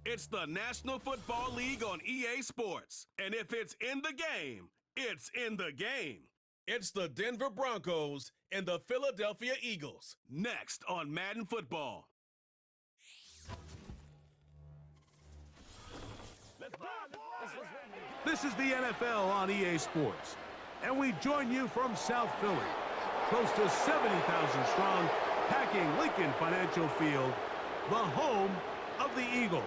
It's the National Football League on EA Sports. And if it's in the game, it's in the game. It's the Denver Broncos and the Philadelphia Eagles. Next on Madden Football. This is the NFL on EA Sports. And we join you from South Philly. Close to 70,000 strong, packing Lincoln Financial Field, the home of the Eagles.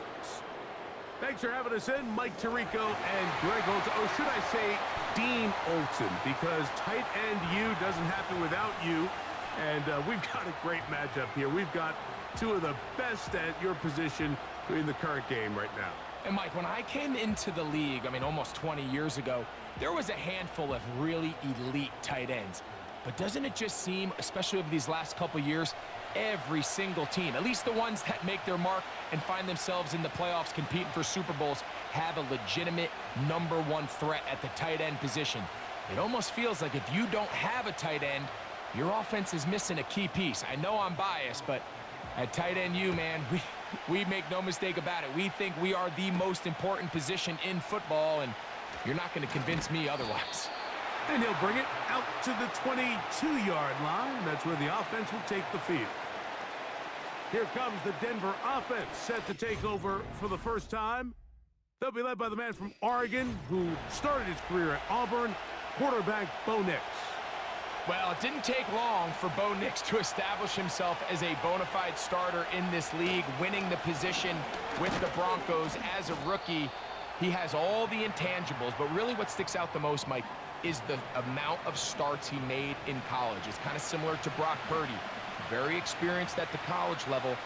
Thanks for having us in, Mike Tirico and Greg Olson. Or should I say Dean Olson, because tight end you doesn't happen without you. And we've got a great matchup here. We've got two of the best at your position in the current game right now. And Mike, when I came into the league, almost 20 years ago, there was a handful of really elite tight ends. But doesn't it just seem, especially over these last couple years, every single team, at least the ones that make their mark and find themselves in the playoffs competing for Super Bowls, have a legitimate #1 threat at the tight end position. It almost feels like if you don't have a tight end, your offense is missing a key piece. I know I'm biased, but at tight end man, we make no mistake about it. We think we are the most important position in football, and you're not going to convince me otherwise. And he'll bring it out to the 22-yard line. That's where the offense will take the field. Here comes the Denver offense, set to take over for the first time. They'll be led by the man from Oregon who started his career at Auburn, quarterback Bo Nix. Well, it didn't take long for Bo Nix to establish himself as a bona fide starter in this league, winning the position with the Broncos as a rookie. He has all the intangibles, but really what sticks out the most, Mike, is the amount of starts he made in college. It's kind of similar to Brock Purdy. Very experienced at the college level.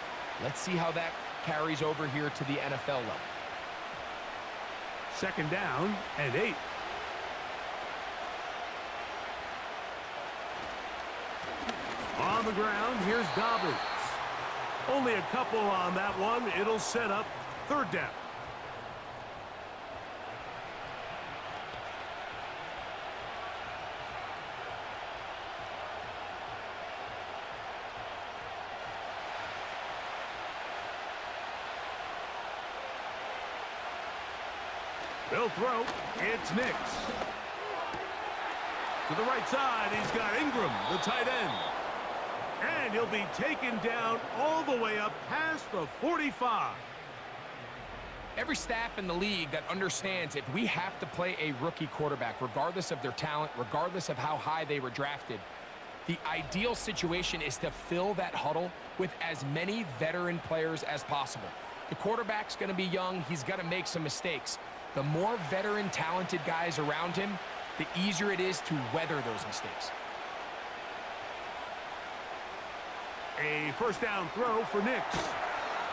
Let's see how that carries over here to the NFL level. Second down and 8. On the ground, here's Dobbins. Only a couple on that one. It'll set up third down. They'll throw. It's Nix. To the right side, he's got Ingram, the tight end. And he'll be taken down all the way up past the 45. Every staff in the league that understands if we have to play a rookie quarterback, regardless of their talent, regardless of how high they were drafted, the ideal situation is to fill that huddle with as many veteran players as possible. The quarterback's going to be young. He's going to make some mistakes. The more veteran, talented guys around him, the easier it is to weather those mistakes. A first down throw for Nix.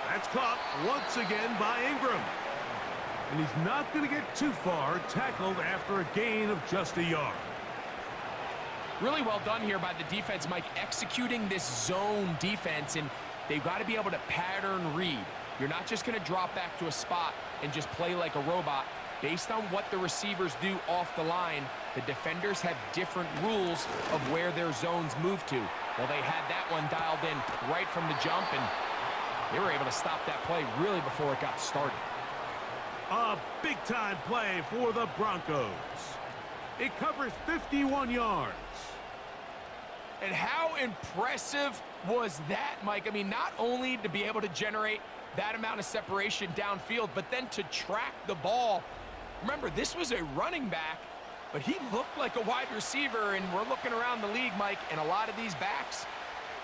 That's caught once again by Ingram. And he's not going to get too far, tackled after a gain of just a yard. Really well done here by the defense, Mike, executing this zone defense, and they've got to be able to pattern read. You're not just going to drop back to a spot and just play like a robot. Based on what the receivers do off the line, the defenders have different rules of where their zones move to. Well, they had that one dialed in right from the jump, and they were able to stop that play really before it got started. A big-time play for the Broncos. It covers 51 yards. And how impressive was that, Mike? Not only to be able to generate that amount of separation downfield, but then to track the ball. Remember, this was a running back, but he looked like a wide receiver, and we're looking around the league, Mike, and a lot of these backs,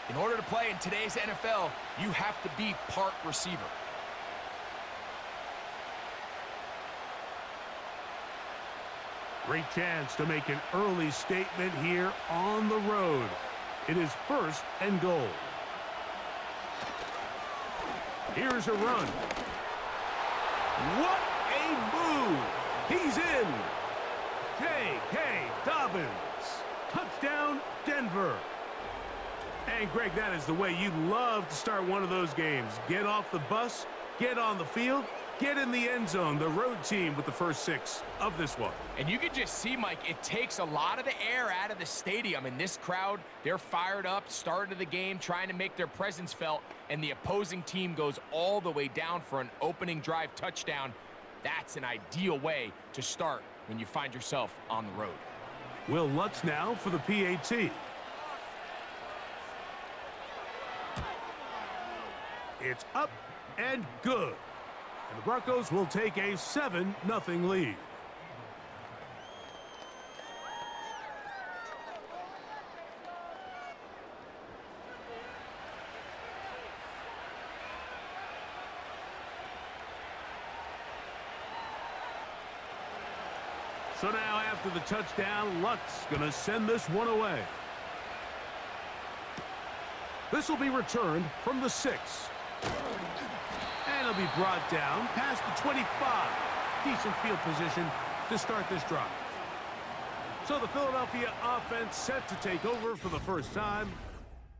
in order to play in today's NFL, you have to be part receiver. Great chance to make an early statement here on the road. It is first and goal. Here's a run. What a move! He's in. J.K. Dobbins. Touchdown, Denver. And, Greg, that is the way you love to start one of those games. Get off the bus, get on the field, get in the end zone, the road team, with the first 6 of this one. And you can just see, Mike, it takes a lot of the air out of the stadium. And this crowd, they're fired up, start of the game, trying to make their presence felt. And the opposing team goes all the way down for an opening drive touchdown. That's an ideal way to start when you find yourself on the road. Will Lutz now for the PAT. It's up and good. And the Broncos will take a 7-0 lead. So now after the touchdown, Lutz gonna send this one away. This will be returned from the 6. And it'll be brought down past the 25. Decent field position to start this drive. So the Philadelphia offense set to take over for the first time.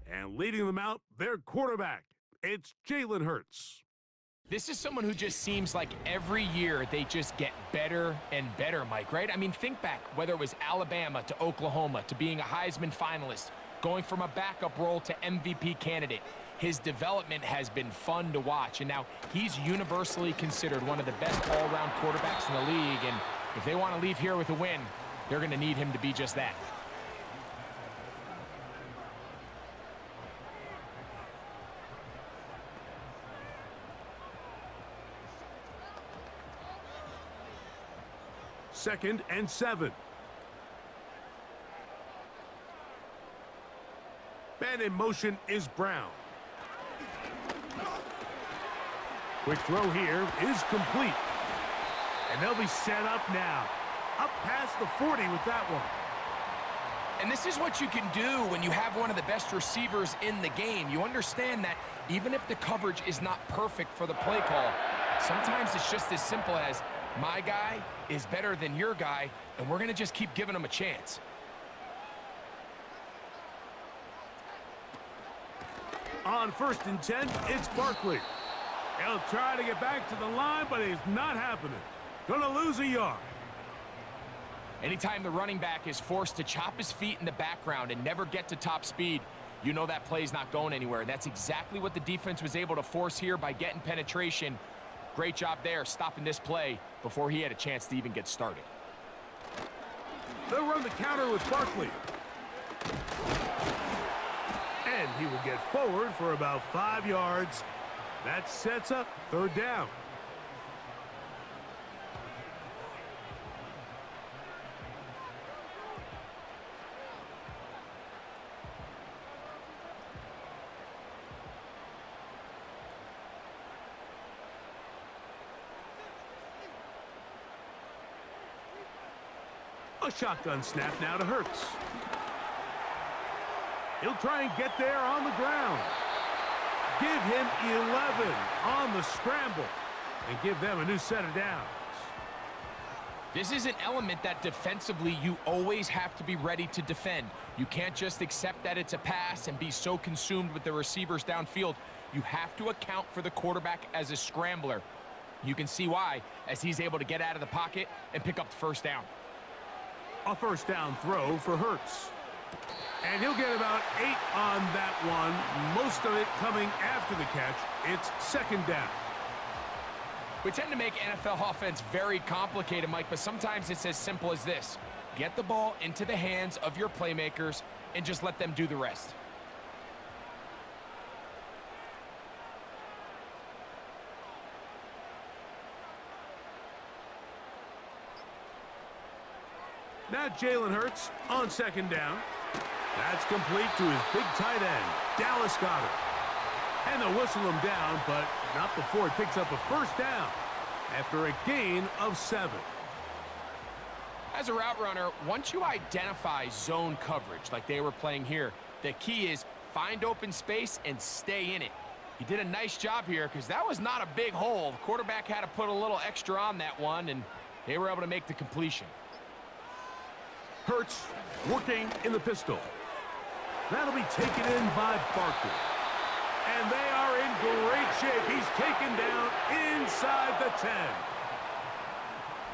And leading them out, their quarterback. It's Jalen Hurts. This is someone who just seems like every year they just get better and better, Mike, right? I mean, think back, whether it was Alabama to Oklahoma to being a Heisman finalist, going from a backup role to MVP candidate. His development has been fun to watch, and now he's universally considered one of the best all-around quarterbacks in the league, and if they want to leave here with a win, they're going to need him to be just that. Second and 7. Man in motion is Brown. Quick throw here is complete. And they'll be set up now. Up past the 40 with that one. And this is what you can do when you have one of the best receivers in the game. You understand that even if the coverage is not perfect for the play call, sometimes it's just as simple as, my guy is better than your guy, and we're going to just keep giving him a chance. On 1st and 10, it's Barkley. He'll try to get back to the line, but it's not happening. Gonna lose a yard. Anytime the running back is forced to chop his feet in the background and never get to top speed, you know that play's not going anywhere. That's exactly what the defense was able to force here by getting penetration. Great job there, stopping this play before he had a chance to even get started. They'll run the counter with Barkley. And he will get forward for about 5 yards. That sets up 3rd down. A shotgun snap now to Hurts. He'll try and get there on the ground. Give him 11 on the scramble and give them a new set of downs. This is an element that defensively you always have to be ready to defend. You can't just accept that it's a pass and be so consumed with the receivers downfield. You have to account for the quarterback as a scrambler. You can see why as he's able to get out of the pocket and pick up the 1st down. A 1st down throw for Hurts. And he'll get about 8 on that one, most of it coming after the catch. It's 2nd down. We tend to make NFL offense very complicated, Mike, but sometimes it's as simple as this. Get the ball into the hands of your playmakers and just let them do the rest. Now Jalen Hurts on 2nd down. That's complete to his big tight end, Dallas Goedert. And they'll whistle him down, but not before he picks up a 1st down after a gain of 7. As a route runner, once you identify zone coverage like they were playing here, the key is find open space and stay in it. He did a nice job here because that was not a big hole. The quarterback had to put a little extra on that one, and they were able to make the completion. Hurts working in the pistol. That'll be taken in by Barkley. And they are in great shape. He's taken down inside the 10.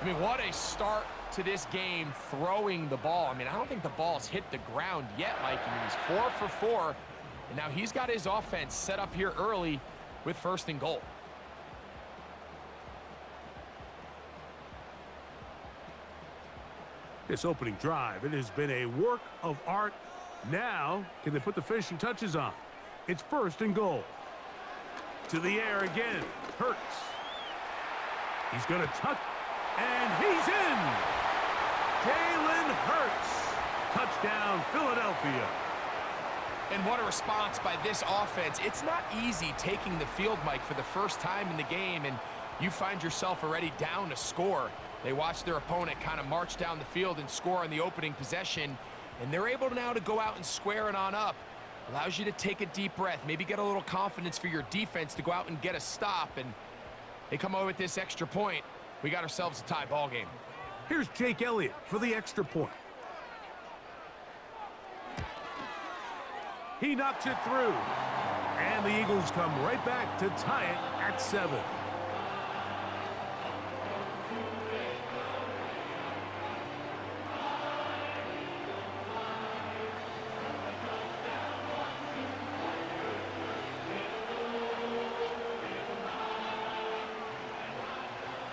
I mean, what a start to this game throwing the ball. I mean, I don't think the ball's hit the ground yet, Mike. I mean, he's 4 for 4, and now he's got his offense set up here early with 1st and goal. This opening drive, it has been a work of art. Now, can they put the finishing touches on? It's 1st and goal. To the air again. Hurts. He's going to tuck, and he's in. Jalen Hurts. Touchdown, Philadelphia. And what a response by this offense. It's not easy taking the field, Mike, for the first time in the game, and you find yourself already down a score. They watch their opponent kind of march down the field and score on the opening possession, and they're able now to go out and square it on up. Allows you to take a deep breath, maybe get a little confidence for your defense to go out and get a stop, and they come away with this extra point. We got ourselves a tie ball game. Here's Jake Elliott for the extra point. He knocks it through, and the Eagles come right back to tie it at 7.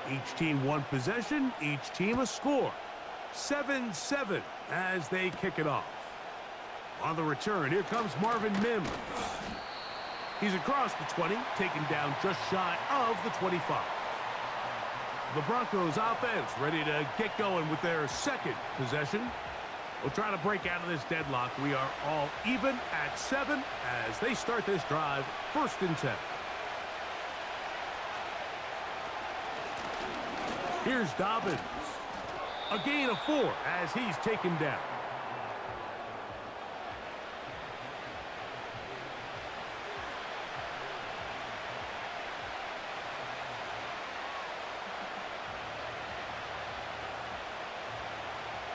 Each team one possession, each team a score. 7-7 as they kick it off. On the return, here comes Marvin Mims. He's across the 20, taken down just shy of the 25. The Broncos offense ready to get going with their 2nd possession. We'll try to break out of this deadlock. We are all even at 7 as they start this drive, 1st and 10. Here's Dobbins. A gain of 4 as he's taken down.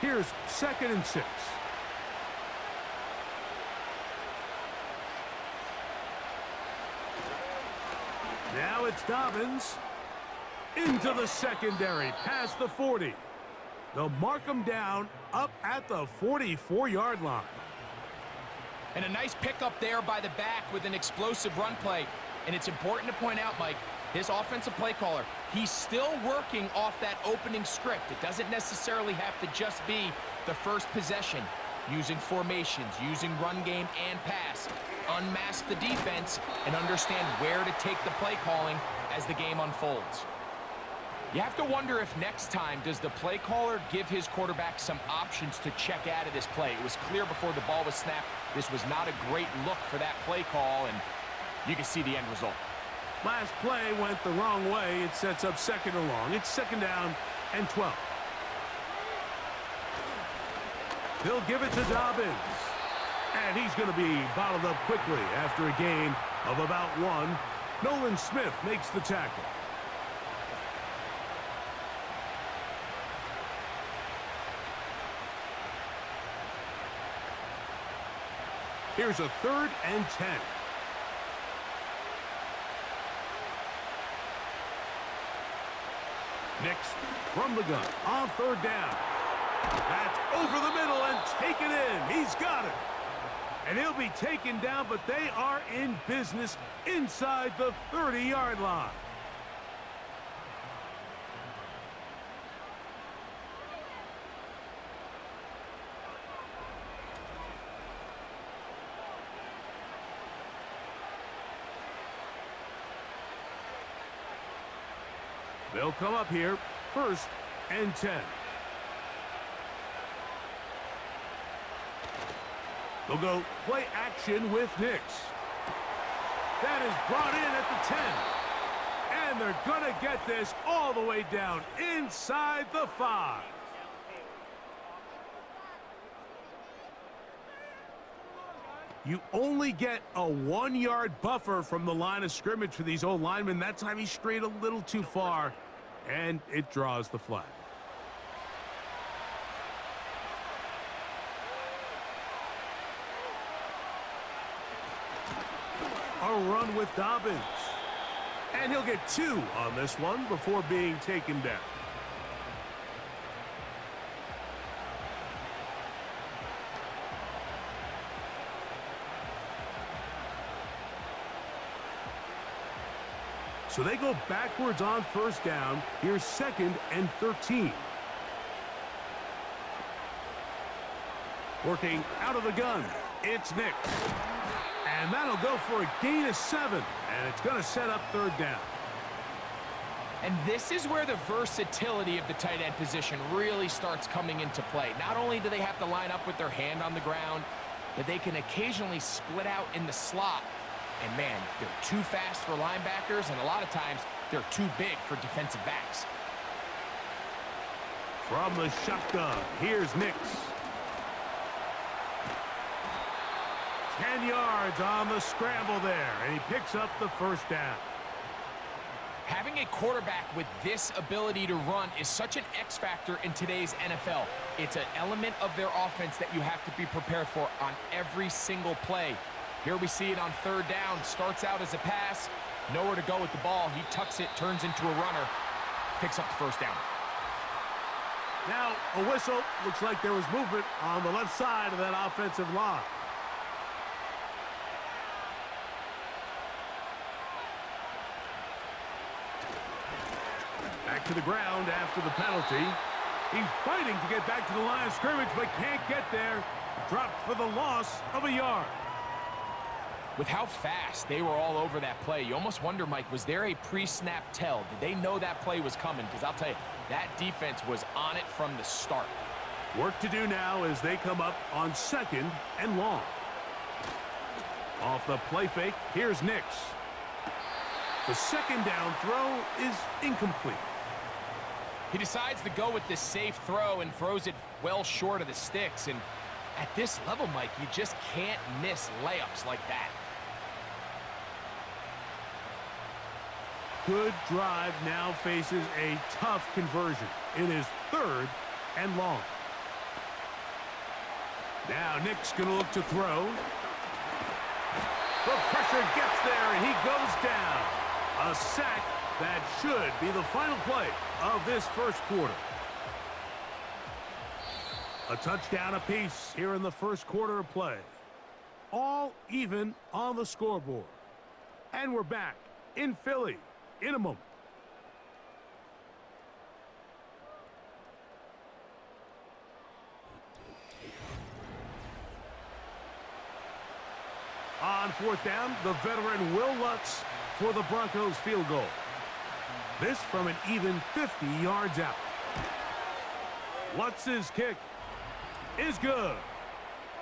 Here's 2nd and 6. Now it's Dobbins. Into the secondary, past the 40. They'll mark him down up at the 44-yard line. And a nice pickup there by the back with an explosive run play. And it's important to point out, Mike, this offensive play caller, he's still working off that opening script. It doesn't necessarily have to just be the first possession. Using formations, using run game and pass. Unmask the defense and understand where to take the play calling as the game unfolds. You have to wonder if next time does the play caller give his quarterback some options to check out of this play. It was clear before the ball was snapped this was not a great look for that play call, and you can see the end result. Last play went the wrong way. It sets up 2nd and long. It's 2nd down and 12. They'll give it to Dobbins. And he's going to be bottled up quickly after a gain of about 1. Nolan Smith makes the tackle. Here's a 3rd and 10. Next, from the gun, on 3rd down. That's over the middle and taken in. He's got it. And he'll be taken down, but they are in business inside the 30-yard line. They'll come up here, 1st and 10. They'll go play action with Nix. That is brought in at the 10. And they're going to get this all the way down inside the 5. You only get a 1-yard buffer from the line of scrimmage for these old linemen. That time he strayed a little too far, and it draws the flag. A run with Dobbins. And he'll get 2 on this one before being taken down. So they go backwards on first down. Here's 2nd and 13. Working out of the gun, it's Nix. And that'll go for a gain of 7. And it's going to set up 3rd down. And this is where the versatility of the tight end position really starts coming into play. Not only do they have to line up with their hand on the ground, but they can occasionally split out in the slot. And man, they're too fast for linebackers, and a lot of times they're too big for defensive backs. From the shotgun, here's Nix. 10 yards on the scramble there, and he picks up the 1st down. Having a quarterback with this ability to run is such an X factor in today's NFL. It's an element of their offense that you have to be prepared for on every single play. Here we see it on 3rd down. Starts out as a pass. Nowhere to go with the ball. He tucks it, turns into a runner. Picks up the 1st down. Now, a whistle. Looks like there was movement on the left side of that offensive line. Back to the ground after the penalty. He's fighting to get back to the line of scrimmage, but can't get there. Dropped for the loss of a yard. With how fast they were all over that play, you almost wonder, Mike, was there a pre-snap tell? Did they know that play was coming? Because I'll tell you, that defense was on it from the start. Work to do now as they come up on 2nd and long. Off the play fake, here's Nix. The 2nd down throw is incomplete. He decides to go with this safe throw and throws it well short of the sticks. And at this level, Mike, you just can't miss layups like that. Good drive now faces a tough conversion. It is 3rd and long. Now Nick's going to look to throw. The pressure gets there, and he goes down. A sack that should be the final play of this 1st quarter. A touchdown apiece here in the 1st quarter of play. All even on the scoreboard. And we're back in Philly in a moment. On 4th down, the veteran Will Lutz for the Broncos field goal. This from an even 50 yards out. Lutz's kick is good.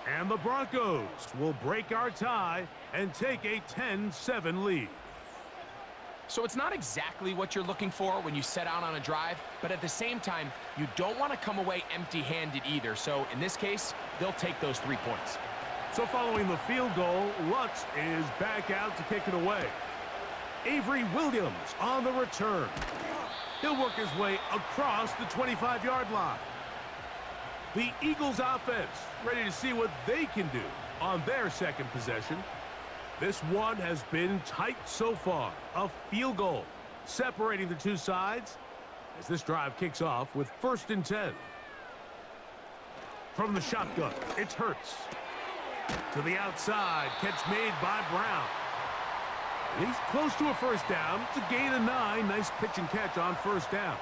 And the Broncos will break our tie and take a 10-7 lead. So it's not exactly what you're looking for when you set out on a drive, but at the same time, you don't want to come away empty-handed either. So in this case, they'll take those 3 points. So following the field goal, Lutz is back out to kick it away. Avery Williams on the return. He'll work his way across the 25-yard line. The Eagles offense ready to see what they can do on their 2nd possession. This one has been tight so far. A field goal separating the two sides as this drive kicks off with 1st and 10. From the shotgun, it's Hurts. To the outside, catch made by Brown. And he's close to a 1st down. It's a gain of 9. Nice pitch and catch on 1st down.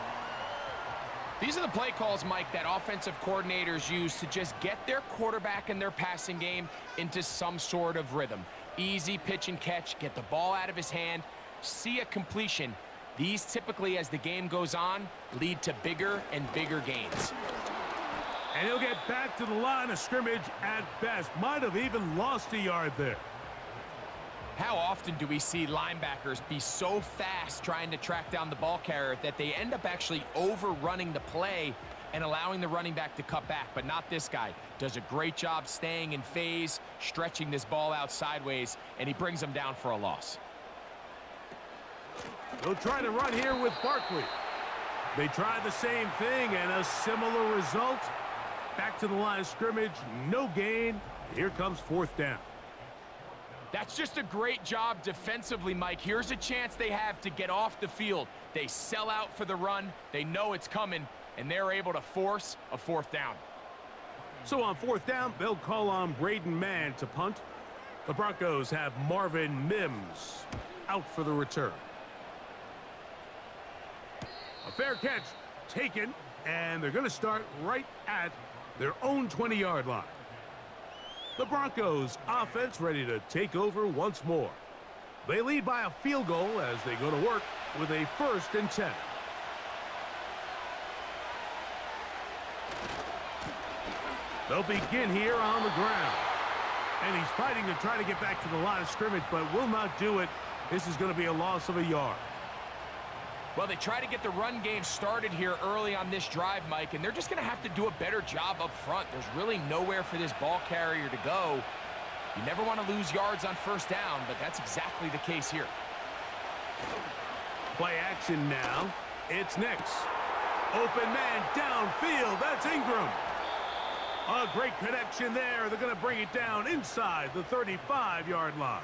These are the play calls, Mike, that offensive coordinators use to just get their quarterback and their passing game into some sort of rhythm. Easy pitch and catch, get the ball out of his hand, see a completion. These typically, as the game goes on, lead to bigger and bigger gains. And he'll get back to the line of scrimmage at best. Might have even lost a yard there. How often do we see linebackers be so fast trying to track down the ball carrier that they end up actually overrunning the play and allowing the running back to cut back? But not this guy. Does a great job staying in phase, stretching this ball out sideways, and he brings them down for a loss. They'll try to run here with Barkley. They try the same thing and a similar result. Back to the line of scrimmage, no gain. Here comes 4th down. That's just a great job defensively, Mike. Here's a chance they have to get off the field. They sell out for the run. They know it's coming, and they're able to force a fourth down. So on fourth down, they'll call on Braden Mann to punt. The Broncos have Marvin Mims out for the return. A fair catch taken, and they're going to start right at their own 20-yard line. The Broncos offense ready to take over once more. They lead by a field goal as they go to work with a 1st and 10. They'll begin here on the ground. And he's fighting to try to get back to the line of scrimmage, but will not do it. This is going to be a loss of a yard. Well, they try to get the run game started here early on this drive, Mike, and they're just going to have to do a better job up front. There's really nowhere for this ball carrier to go. You never want to lose yards on first down, but that's exactly the case here. Play action now. It's Nix. Open man downfield. That's Ingram. A great connection there. They're going to bring it down inside the 35-yard line.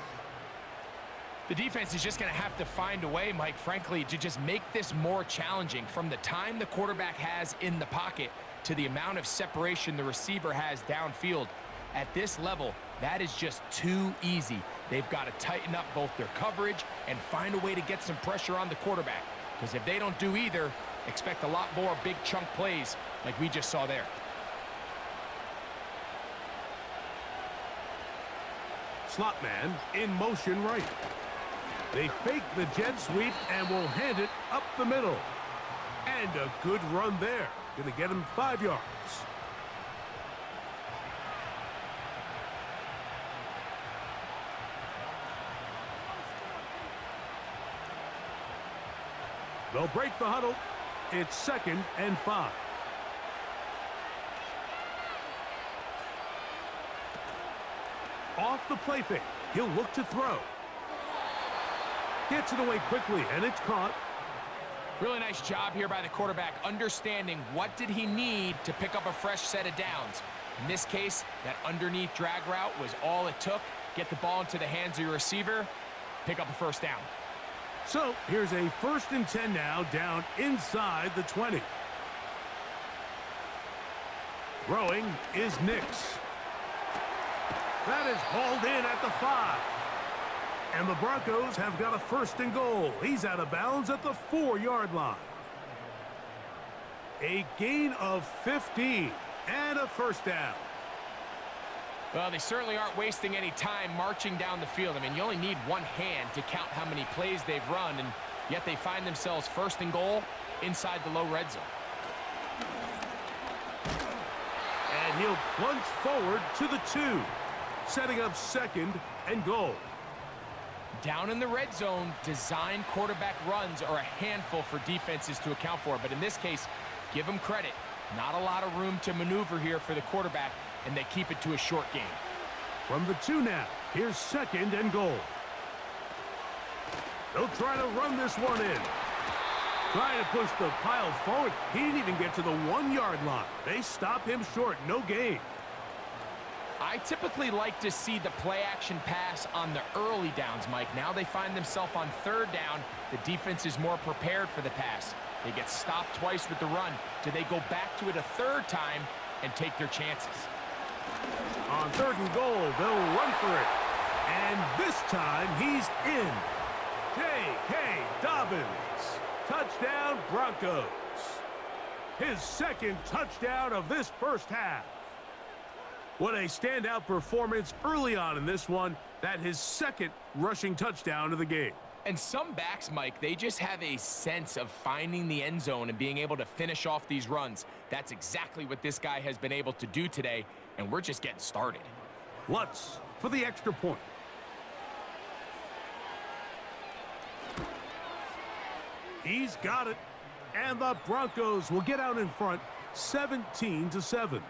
The defense is just going to have to find a way, Mike, frankly, to just make this more challenging. From the time the quarterback has in the pocket to the amount of separation the receiver has downfield. At this level, that is just too easy. They've got to tighten up both their coverage and find a way to get some pressure on the quarterback. Because if they don't do either, expect a lot more big chunk plays like we just saw there. Slot man in motion right. They fake the jet sweep and will hand it up the middle. And a good run there. Going to get him 5 yards. They'll break the huddle. It's 2nd and 5. Off the play fake. He'll look to throw. Gets it away quickly, and it's caught. Really nice job here by the quarterback, understanding what did he need to pick up a fresh set of downs. In this case, that underneath drag route was all it took. Get the ball into the hands of your receiver, pick up a first down. So here's a 1st and 10 now, down inside the 20. Throwing is Nix. That is hauled in at the 5. And the Broncos have got a 1st and goal. He's out of bounds at the 4-yard line. A gain of 15 and a first down. Well, they certainly aren't wasting any time marching down the field. I mean, you only need one hand to count how many plays they've run, and yet they find themselves 1st and goal inside the low red zone. And he'll plunge forward to the 2, setting up 2nd and goal. Down in the red zone, design quarterback runs are a handful for defenses to account for. But in this case, give them credit. Not a lot of room to maneuver here for the quarterback, and they keep it to a short game. From the 2 now, here's 2nd and goal. They'll try to run this one in. Trying to push the pile forward. He didn't even get to the 1-yard line. They stop him short. No gain. I typically like to see the play-action pass on the early downs, Mike. Now they find themselves on 3rd down. The defense is more prepared for the pass. They get stopped twice with the run. Do they go back to it a 3rd time and take their chances? On 3rd and goal, they'll run for it. And this time, he's in. J.K. Dobbins. Touchdown, Broncos. His 2nd touchdown of this first half. What a standout performance early on in this one. That his 2nd rushing touchdown of the game. And some backs, Mike, they just have a sense of finding the end zone and being able to finish off these runs. That's exactly what this guy has been able to do today, and we're just getting started. Lutz for the extra point. He's got it, and the Broncos will get out in front 17-7.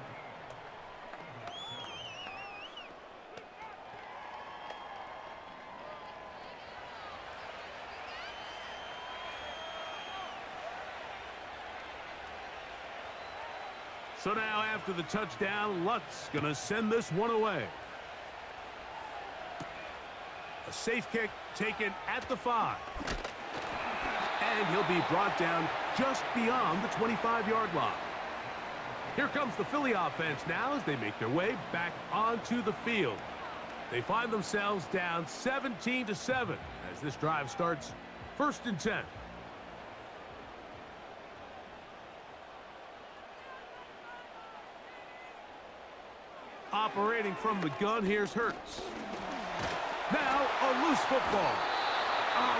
So now after the touchdown, Lutz gonna send this one away. safe kick taken at the 5. And he'll be brought down just beyond the 25-yard line. Here comes the Philly offense now as they make their way back onto the field. They find themselves down 17-7 as this drive starts 1st and 10. Operating from the gun, here's Hurts. Now a loose football.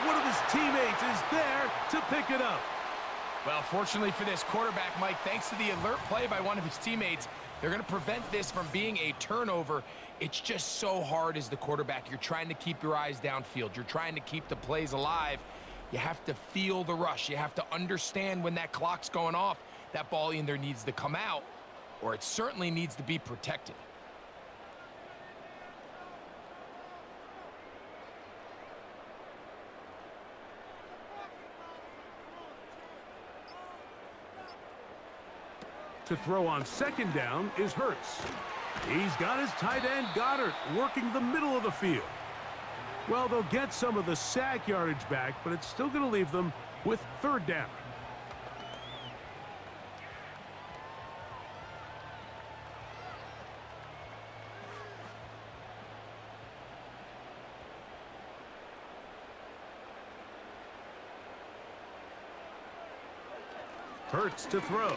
One of his teammates is there to pick it up. Well, fortunately for this quarterback, Mike, thanks to the alert play by one of his teammates, they're going to prevent this from being a turnover. It's just so hard as the quarterback. You're trying to keep your eyes downfield. You're trying to keep the plays alive. You have to feel the rush. You have to understand when that clock's going off. That ball either needs to come out or it certainly needs to be protected. To throw on 2nd down is Hurts. He's got his tight end Goddard working the middle of the field. Well, they'll get some of the sack yardage back, but it's still going to leave them with 3rd down. Hurts to throw.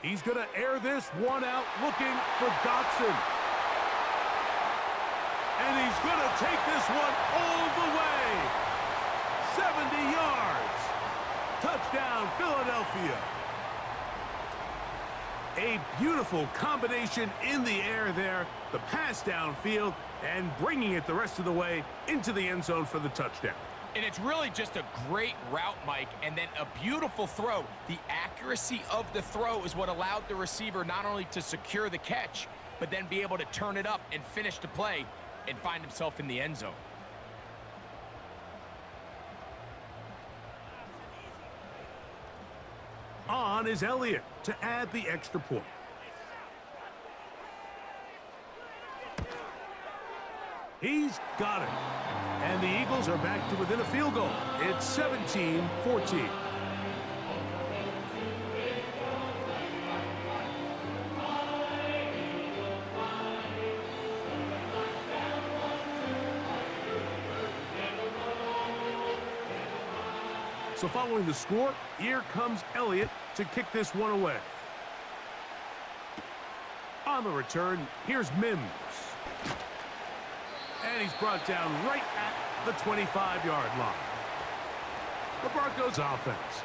He's going to air this one out, looking for Dotson. And he's going to take this one all the way. 70 yards. Touchdown, Philadelphia. A beautiful combination in the air there. The pass downfield and bringing it the rest of the way into the end zone for the touchdown. And it's really just a great route, Mike, and then a beautiful throw. The accuracy of the throw is what allowed the receiver not only to secure the catch, but then be able to turn it up and finish the play and find himself in the end zone. On is Elliott to add the extra point. He's got it. And the Eagles are back to within a field goal. It's 17-14. So following the score, here comes Elliott to kick this one away. On the return, here's Mims. And he's brought down right at the 25-yard line. The Broncos offense.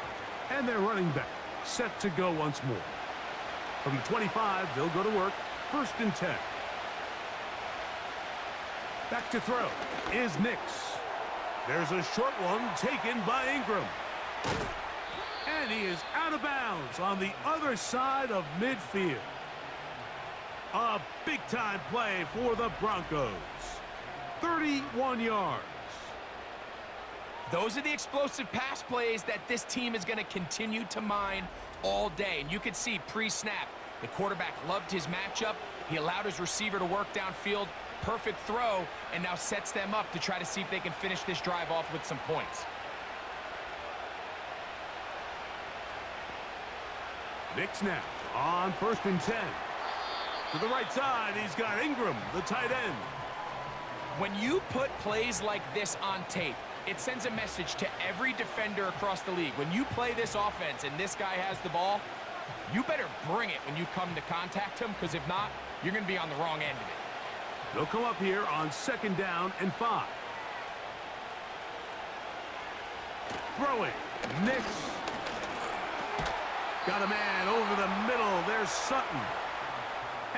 And their running back set to go once more. From the 25, they'll go to work. 1st and 10. Back to throw is Nix. There's a short one taken by Ingram. And he is out of bounds on the other side of midfield. A big-time play for the Broncos. 31 yards. Those are the explosive pass plays that this team is going to continue to mine all day. And you can see pre-snap, the quarterback loved his matchup. He allowed his receiver to work downfield. Perfect throw, and now sets them up to try to see if they can finish this drive off with some points. Nix now on 1st and 10. To the right side, he's got Ingram, the tight end. When you put plays like this on tape, it sends a message to every defender across the league. When you play this offense and this guy has the ball, you better bring it when you come to contact him, because if not, you're going to be on the wrong end of it. They'll come up here on 2nd down and 5. Throwing, Nix. Got a man over the middle. There's Sutton.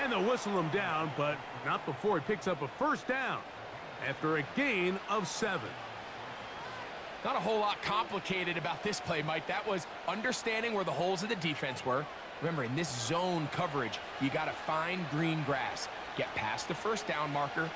And they'll whistle him down, but not before he picks up a 1st down after a gain of 7. Not a whole lot complicated about this play, Mike. That was understanding where the holes of the defense were. Remember, in this zone coverage, you got to find green grass. Get past the 1st down marker,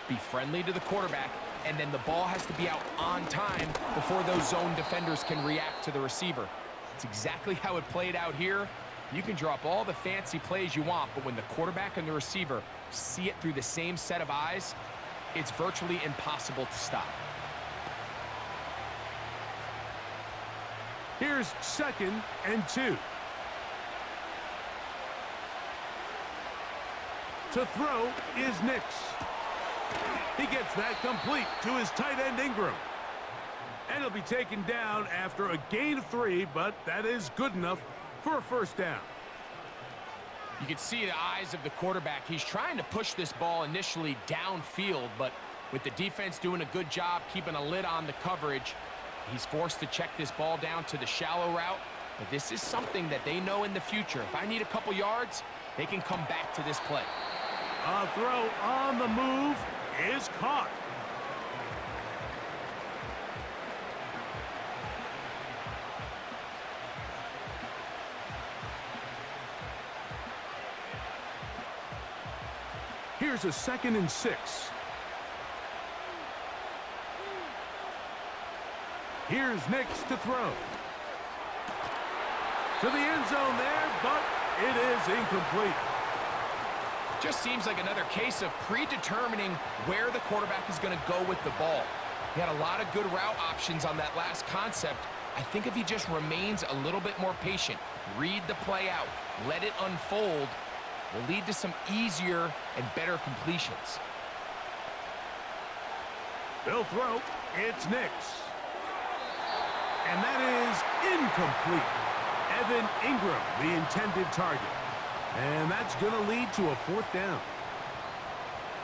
be friendly to the quarterback, and then the ball has to be out on time before those zone defenders can react to the receiver. It's exactly how it played out here. You can drop all the fancy plays you want, but when the quarterback and the receiver see it through the same set of eyes, it's virtually impossible to stop. Here's 2nd and 2. To throw is Nix. He gets that complete to his tight end Ingram. And he'll be taken down after a gain of 3, but that is good enough for a first down. You can see the eyes of the quarterback. He's trying to push this ball initially downfield, but with the defense doing a good job keeping a lid on the coverage, he's forced to check this ball down to the shallow route. But this is something that they know in the future. If I need a couple yards, they can come back to this play. A throw on the move is caught. Here's a 2nd and 6. Here's Nix to throw. To the end zone there, but it is incomplete. Just seems like another case of predetermining where the quarterback is going to go with the ball. He had a lot of good route options on that last concept. I think if he just remains a little bit more patient, read the play out, let it unfold, will lead to some easier and better completions. They'll throw. It's Nix. And that is incomplete. Evan Ingram, the intended target. And that's going to lead to a 4th down.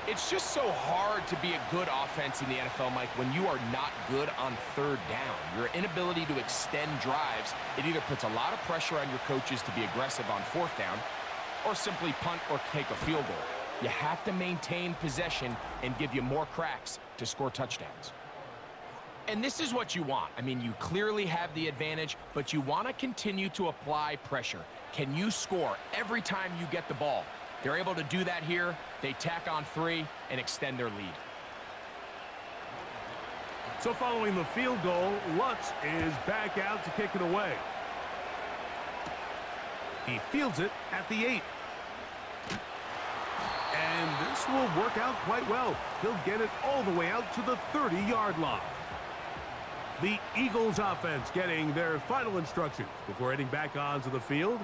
It's just so hard to be a good offense in the NFL, Mike, when you are not good on 3rd down. Your inability to extend drives, it either puts a lot of pressure on your coaches to be aggressive on 4th down or simply punt or take a field goal. You have to maintain possession and give you more cracks to score touchdowns. And this is what you want. I mean, you clearly have the advantage, but you want to continue to apply pressure. Can you score every time you get the ball? They're able to do that here. They tack on 3 and extend their lead. So following the field goal, Lutz is back out to kick it away. He fields it at the 8. And this will work out quite well. He'll get it all the way out to the 30-yard line. The Eagles offense getting their final instructions before heading back onto the field.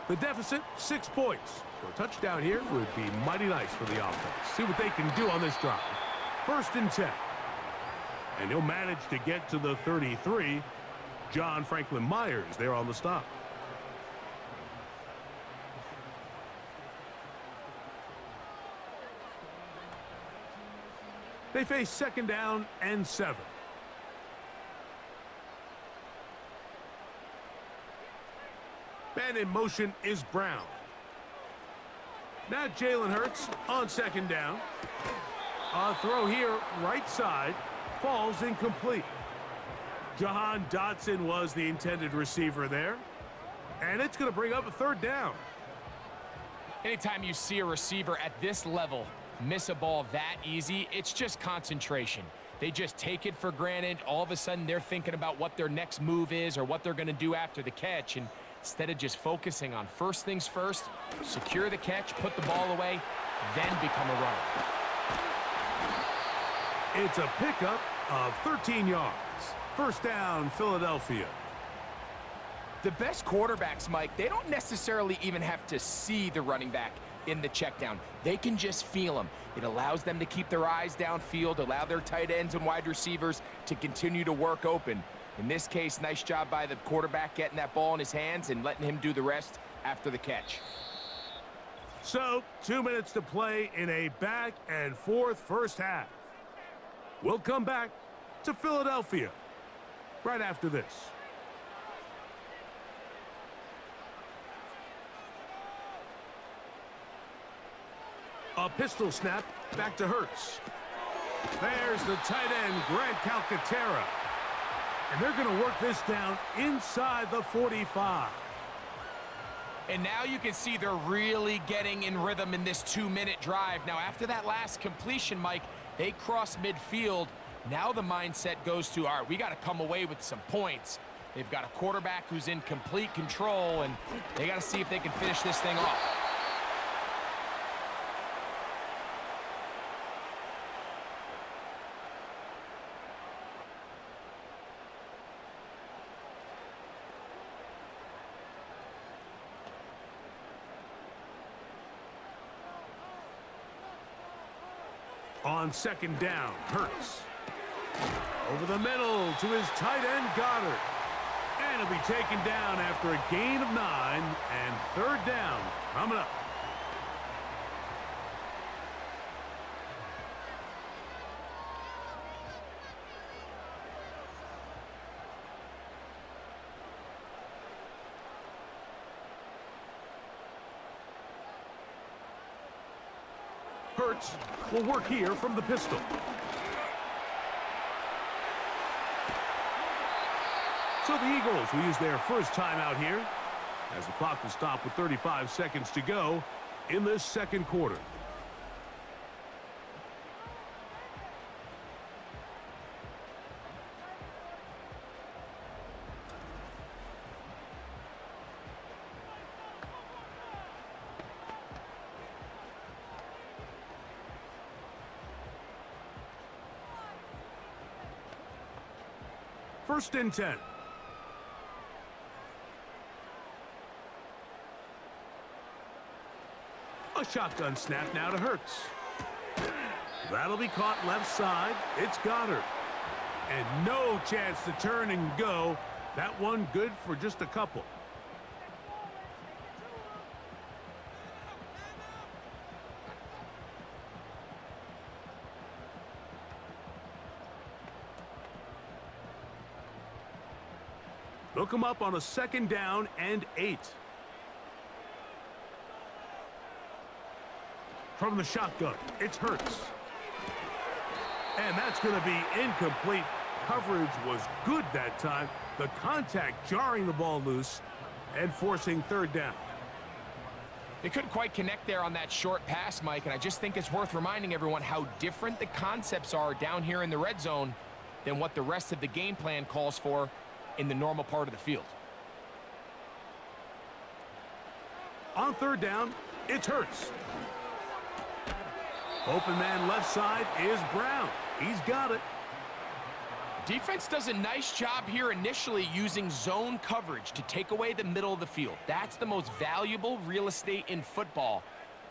The deficit, 6 points. So a touchdown here would be mighty nice for the offense. See what they can do on this drive. 1st and 10. And he'll manage to get to the 33. John Franklin Myers there on the stop. They face 2nd down and 7. Man in motion is Brown. Now Jalen Hurts on 2nd down. A throw here, right side, falls incomplete. Jahan Dotson was the intended receiver there. And it's going to bring up a 3rd down. Anytime you see a receiver at this level miss a ball that easy, it's just concentration. They just take it for granted. All of a sudden, they're thinking about what their next move is or what they're going to do after the catch. And instead of just focusing on first things first, secure the catch, put the ball away, then become a runner. It's a pickup of 13 yards. 1st down, Philadelphia. The best quarterbacks, Mike, they don't necessarily even have to see the running back in the check down. They can just feel him. It allows them to keep their eyes downfield, allow their tight ends and wide receivers to continue to work open. In this case, nice job by the quarterback getting that ball in his hands and letting him do the rest after the catch. So, 2 minutes to play in a back and forth first half. We'll come back to Philadelphia right after this. A pistol snap back to Hurts. There's the tight end, Grant Calcaterra. And they're going to work this down inside the 45. And now you can see they're really getting in rhythm in this 2-minute drive. Now, after that last completion, Mike, they cross midfield. Now the mindset goes to, all right, we got to come away with some points. They've got a quarterback who's in complete control, and they got to see if they can finish this thing off. On second down, Hurts. Over the middle to his tight end, Goddard. And he'll be taken down after a gain of 9, and third down coming up. Hurts will work here from the pistol. So the Eagles will use their first timeout here as the clock will stop with 35 seconds to go in this second quarter. First and 10. A shotgun snap now to Hurts. That'll be caught left side. It's Goddard. And no chance to turn and go. That one good for just a couple. Look him up on a second down and 8. From the shotgun, it's Hurts. And that's going to be incomplete. Coverage was good that time. The contact jarring the ball loose and forcing third down. They couldn't quite connect there on that short pass, Mike, and I just think it's worth reminding everyone how different the concepts are down here in the red zone than what the rest of the game plan calls for in the normal part of the field. On third down, it's Hurts. Open man left side is Brown. He's got it. Defense does a nice job here initially using zone coverage to take away the middle of the field. That's the most valuable real estate in football.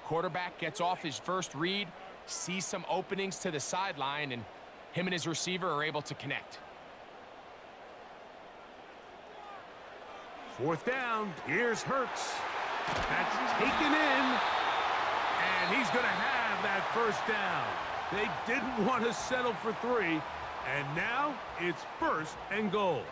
Quarterback gets off his first read, sees some openings to the sideline, and him and his receiver are able to connect. Fourth down, here's Hurts. That's taken in, and he's going to have that first down. They didn't want to settle for 3, and now it's first and goal.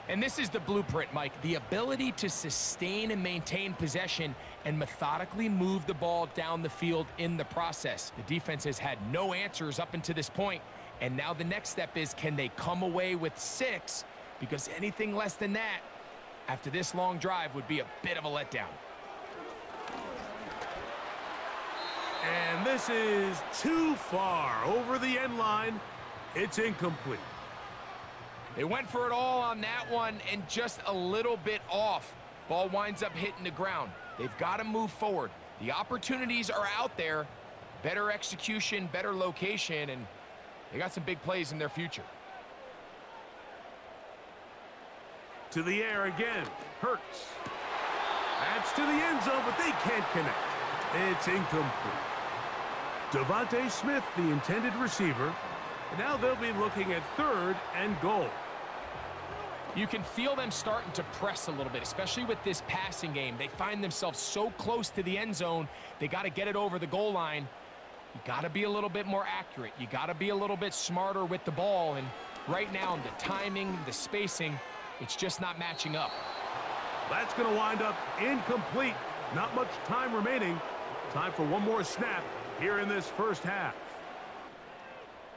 And this is the blueprint, Mike. The ability to sustain and maintain possession and methodically move the ball down the field in the process. The defense has had no answers up until this point, and now the next step is, can they come away with 6? Because anything less than that after this long drive would be a bit of a letdown. And this is too far over the end line. It's incomplete. They went for it all on that one and just a little bit off. Ball winds up hitting the ground. They've got to move forward. The opportunities are out there. Better execution, better location, and they got some big plays in their future. To the air again, Hurts. That's to the end zone, but they can't connect. It's incomplete. Devontae Smith, the intended receiver. And now they'll be looking at third and goal. You can feel them starting to press a little bit, especially with this passing game. They find themselves so close to the end zone, they got to get it over the goal line. You got to be a little bit more accurate. You got to be a little bit smarter with the ball. And right now, the timing, the spacing, it's just not matching up. That's going to wind up incomplete. Not much time remaining. Time for one more snap here in this first half.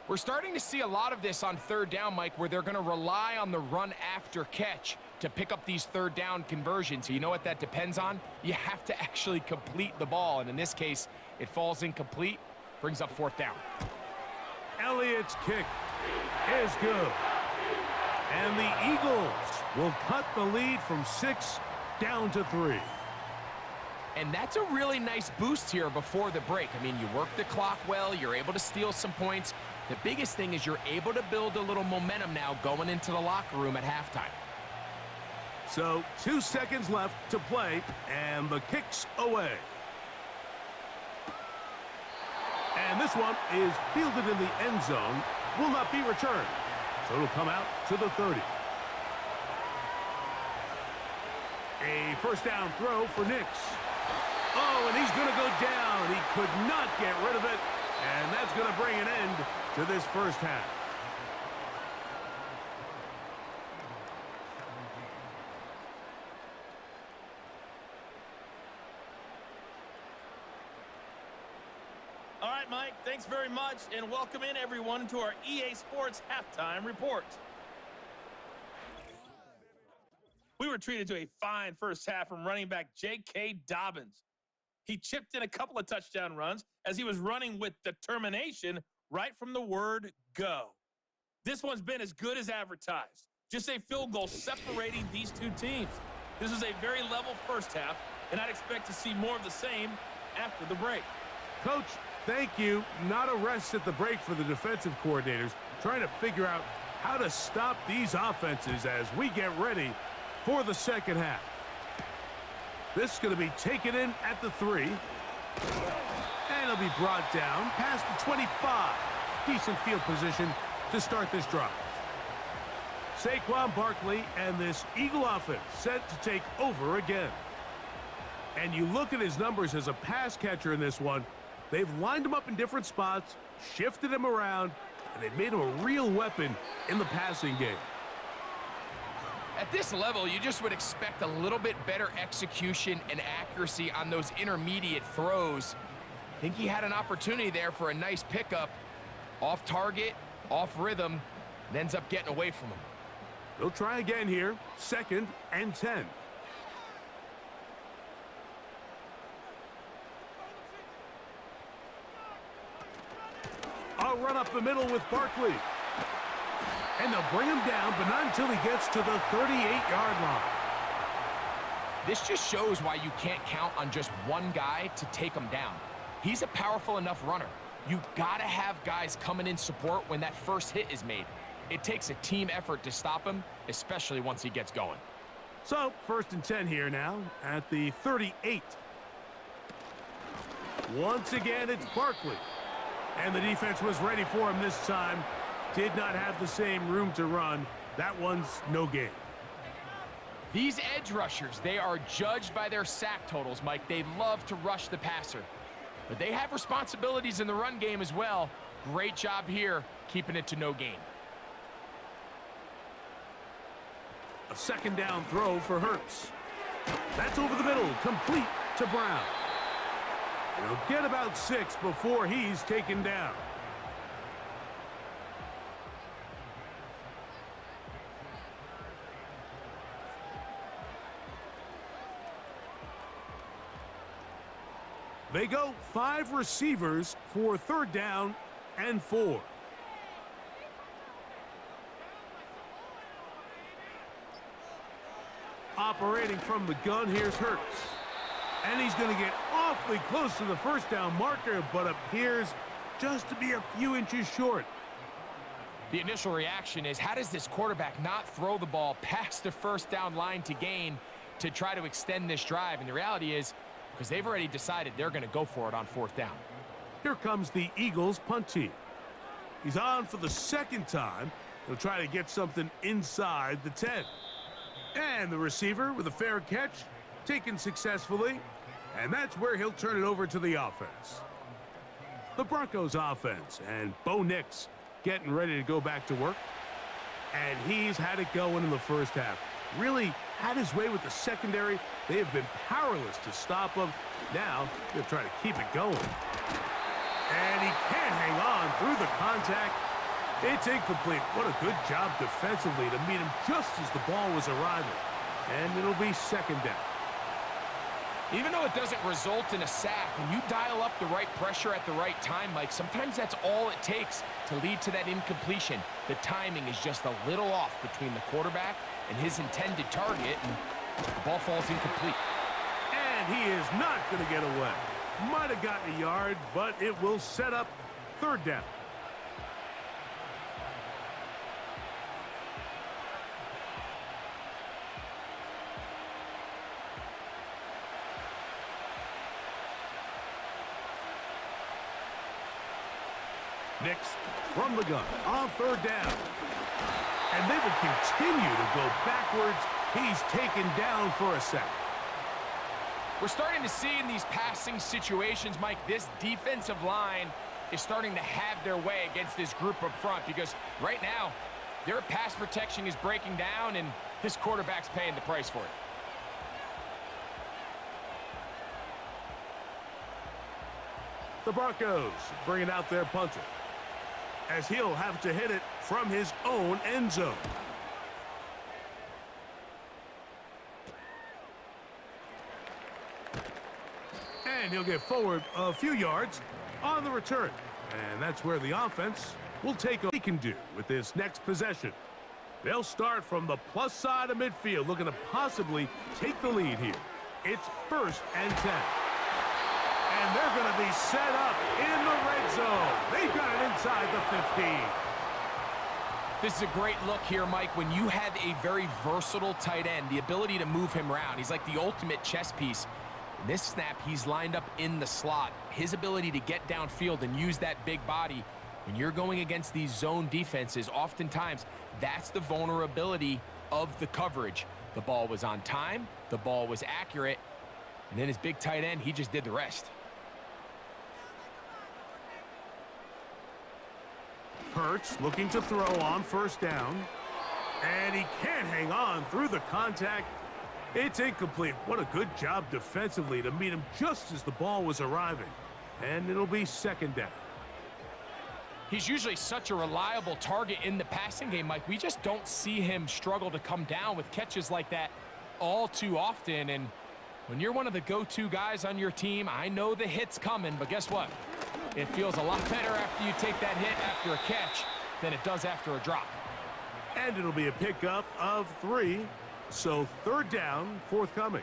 We're starting to see a lot of this on third down, Mike, where they're going to rely on the run after catch to pick up these third down conversions. You know what that depends on? You have to actually complete the ball, and in this case, it falls incomplete, brings up fourth down. Elliott's kick is good. And the Eagles will cut the lead from 6 down to 3. And that's a really nice boost here before the break. I mean, you work the clock well, you're able to steal some points. The biggest thing is you're able to build a little momentum now going into the locker room at halftime. So 2 seconds left to play, and the kick's away. And this one is fielded in the end zone, will not be returned. So it'll come out to the 30. A first down throw for Nix. Oh, and he's going to go down. He could not get rid of it. And that's going to bring an end to this first half. All right, Mike, thanks very much, and welcome in everyone to our EA Sports Halftime Report. We were treated to a fine first half from running back J.K. Dobbins. He chipped in a couple of touchdown runs as he was running with determination right from the word go. This one's been as good as advertised. Just a field goal separating these two teams. This was a very level first half, and I'd expect to see more of the same after the break. Coach, thank you. Not a rest at the break for the defensive coordinators, trying to figure out how to stop these offenses as we get ready for the second half. This is going to be taken in at the 3. And it'll be brought down past the 25. Decent field position to start this drive. Saquon Barkley and this Eagle offense set to take over again. And you look at his numbers as a pass catcher in this one. They've lined him up in different spots, shifted him around, and they've made him a real weapon in the passing game. At this level, you just would expect a little bit better execution and accuracy on those intermediate throws. I think he had an opportunity there for a nice pickup. Off target, off rhythm, and ends up getting away from him. They'll try again here, 2nd and 10. I'll run up the middle with Barkley. And they'll bring him down, but not until he gets to the 38-yard line. This just shows why you can't count on just one guy to take him down. He's a powerful enough runner. You've got to have guys coming in support when that first hit is made. It takes a team effort to stop him, especially once he gets going. So, 1st and 10 here now at the 38. Once again, it's Barkley. And the defense was ready for him this time. Did not have the same room to run. That one's no gain. These edge rushers, they are judged by their sack totals, Mike. They love to rush the passer. But they have responsibilities in the run game as well. Great job here, keeping it to no gain. A 2nd down throw for Hurts. That's over the middle, complete to Brown. He'll get about 6 before he's taken down. They go 5 receivers for 3rd down and 4. Operating from the gun, here's Hurts. And he's going to get awfully close to the first down marker, but appears just to be a few inches short. The initial reaction is, how does this quarterback not throw the ball past the first down line to gain to try to extend this drive? And the reality is, because they've already decided they're going to go for it on 4th down. Here comes the Eagles punt team. He's on for the 2nd time. He'll try to get something inside the 10. And the receiver with a fair catch, taken successfully. And that's where he'll turn it over to the offense. The Broncos offense, and Bo Nix getting ready to go back to work. And he's had it going in the first half. Really had his way with the secondary. They have been powerless to stop him. Now they'll try to keep it going. And he can't hang on through the contact. It's incomplete. What a good job defensively to meet him just as the ball was arriving. And it'll be 2nd down. Even though it doesn't result in a sack, when you dial up the right pressure at the right time, Mike, sometimes that's all it takes to lead to that incompletion. The timing is just a little off between the quarterback and his intended target, and the ball falls incomplete. And he is not going to get away. Might have gotten a yard, but it will set up 3rd down. Nix from the gun on third down. And they will continue to go backwards. He's taken down for a sack. We're starting to see in these passing situations, Mike, this defensive line is starting to have their way against this group up front because right now, their pass protection is breaking down and this quarterback's paying the price for it. The Broncos bringing out their punter, as he'll have to hit it from his own end zone. And he'll get forward a few yards on the return. And that's where the offense will take what he can do with this next possession. They'll start from the plus side of midfield, looking to possibly take the lead here. It's 1st and 10. And they're going to be set up in the red zone. They've got it inside the 15. This is a great look here, Mike, when you have a very versatile tight end, the ability to move him around. He's like the ultimate chess piece. In this snap, he's lined up in the slot. His ability to get downfield and use that big body, when you're going against these zone defenses, oftentimes that's the vulnerability of the coverage. The ball was on time, the ball was accurate, and then his big tight end, he just did the rest. Hurts looking to throw on 1st down. And he can't hang on through the contact. It's incomplete. What a good job defensively to meet him just as the ball was arriving. And it'll be 2nd down. He's usually such a reliable target in the passing game, Mike. We just don't see him struggle to come down with catches like that all too often. And when you're one of the go-to guys on your team, I know the hit's coming, but guess what? It feels a lot better after you take that hit after a catch than it does after a drop. And it'll be a pickup of 3. So 3rd down forthcoming.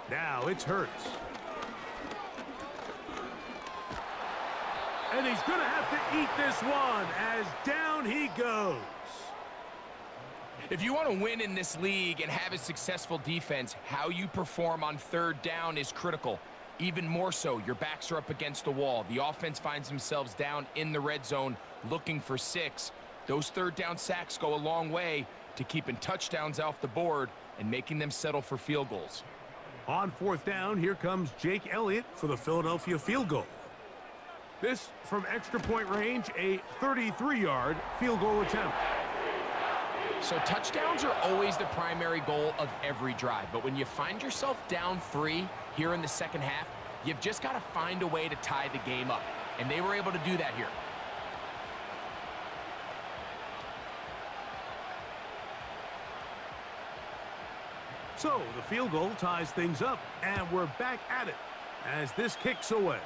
Now it's Hurts. And he's going to have to eat this one as down he goes. If you want to win in this league and have a successful defense, how you perform on 3rd down is critical. Even more so, your backs are up against the wall. The offense finds themselves down in the red zone looking for 6. Those 3rd down sacks go a long way to keeping touchdowns off the board and making them settle for field goals. On 4th down, here comes Jake Elliott for the Philadelphia field goal. This from extra point range, a 33-yard field goal attempt. So touchdowns are always the primary goal of every drive, but when you find yourself down 3 here in the 2nd half, you've just got to find a way to tie the game up, and they were able to do that here. So the field goal ties things up, and we're back at it as this kicks away.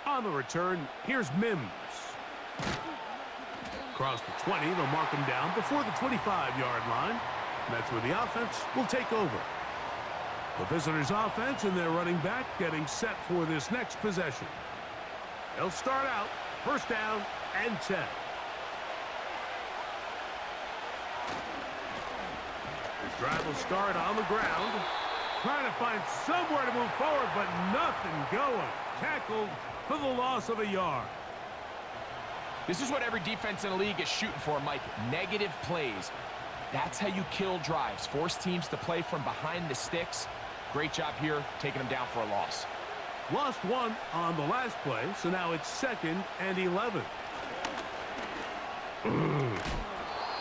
On the return, here's Mims. Across the 20, they'll mark him down before the 25-yard line. That's where the offense will take over. The visitors' offense and their running back getting set for this next possession. They'll start out 1st down and 10. This drive will start on the ground. Trying to find somewhere to move forward, but nothing going. Tackled for the loss of a yard. This is what every defense in the league is shooting for, Mike. Negative plays. That's how you kill drives. Force teams to play from behind the sticks. Great job here, taking them down for a loss. Lost 1 on the last play, so now it's 2nd and 11.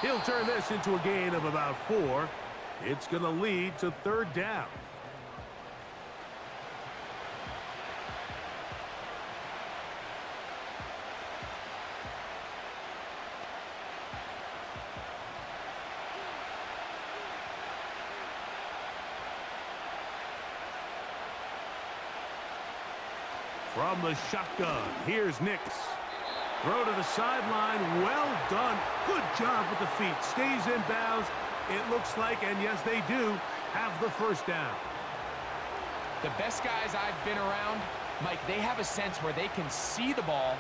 He'll turn this into a gain of about 4. It's going to lead to 3rd down. From the shotgun, here's Nix. Throw to the sideline, well done. Good job with the feet, stays in bounds. It looks like, and yes they do, have the 1st down. The best guys I've been around Mike, they have a sense where they can see the ball,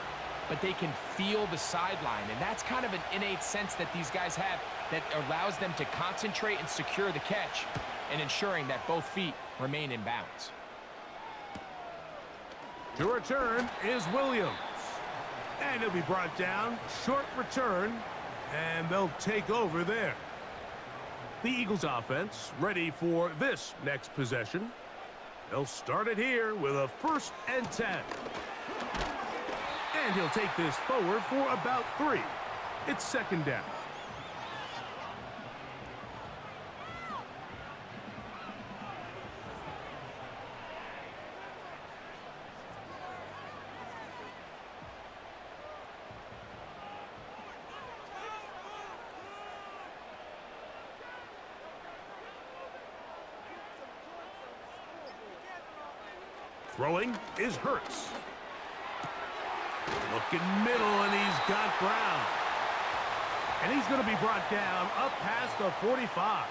but they can feel the sideline. And that's kind of an innate sense that these guys have that allows them to concentrate and secure the catch and ensuring that both feet remain in bounds. To return is Williams. And he'll be brought down. Short return. And they'll take over there. The Eagles offense ready for this next possession. They'll start it here with a 1st and 10. And he'll take this forward for about 3. It's 2nd down. Throwing is Hurts. Looking middle, and he's got Brown. And he's going to be brought down up past the 45.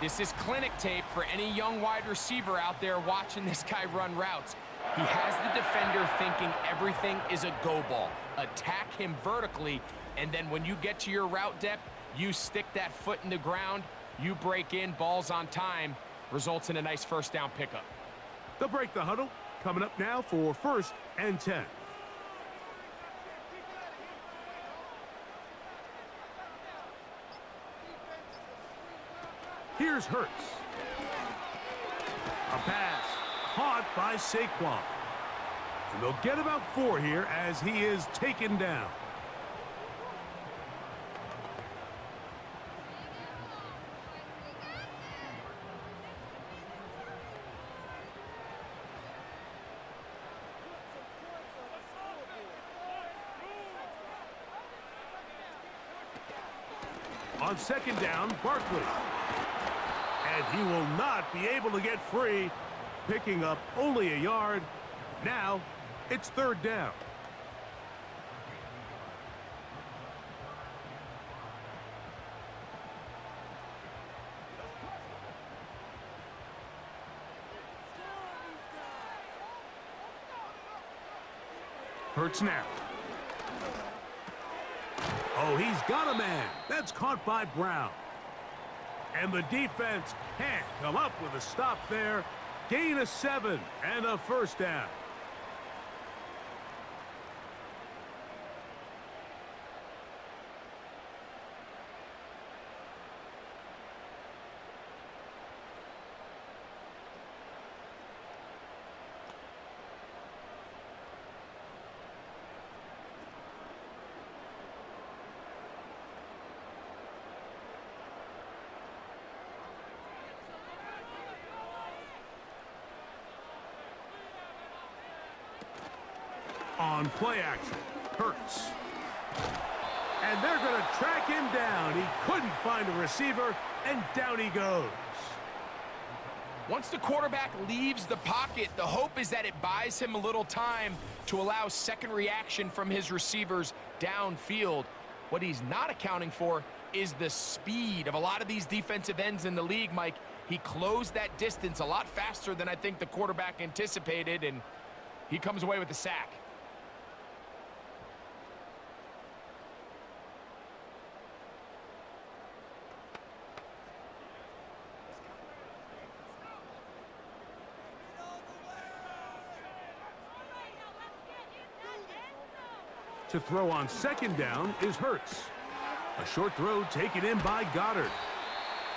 This is clinic tape for any young wide receiver out there watching this guy run routes. He has the defender thinking everything is a go ball. Attack him vertically, and then when you get to your route depth, you stick that foot in the ground, you break in, balls on time, results in a nice 1st down pickup. They'll break the huddle. Coming up now for 1st and 10. Here's Hurts. A pass caught by Saquon. And they'll get about 4 here as he is taken down. On 2nd down, Barkley. And he will not be able to get free, picking up only a yard. Now, it's 3rd down. Hurts now. Oh, he's got a man. That's caught by Brown. And the defense can't come up with a stop there. Gain of 7 and a 1st down. On play action, Hurts. And they're going to track him down. He couldn't find a receiver, and down he goes. Once the quarterback leaves the pocket, the hope is that it buys him a little time to allow second reaction from his receivers downfield. What he's not accounting for is the speed of a lot of these defensive ends in the league, Mike. He closed that distance a lot faster than I think the quarterback anticipated, and he comes away with the sack. To throw on 2nd down is Hurts. A short throw taken in by Goddard.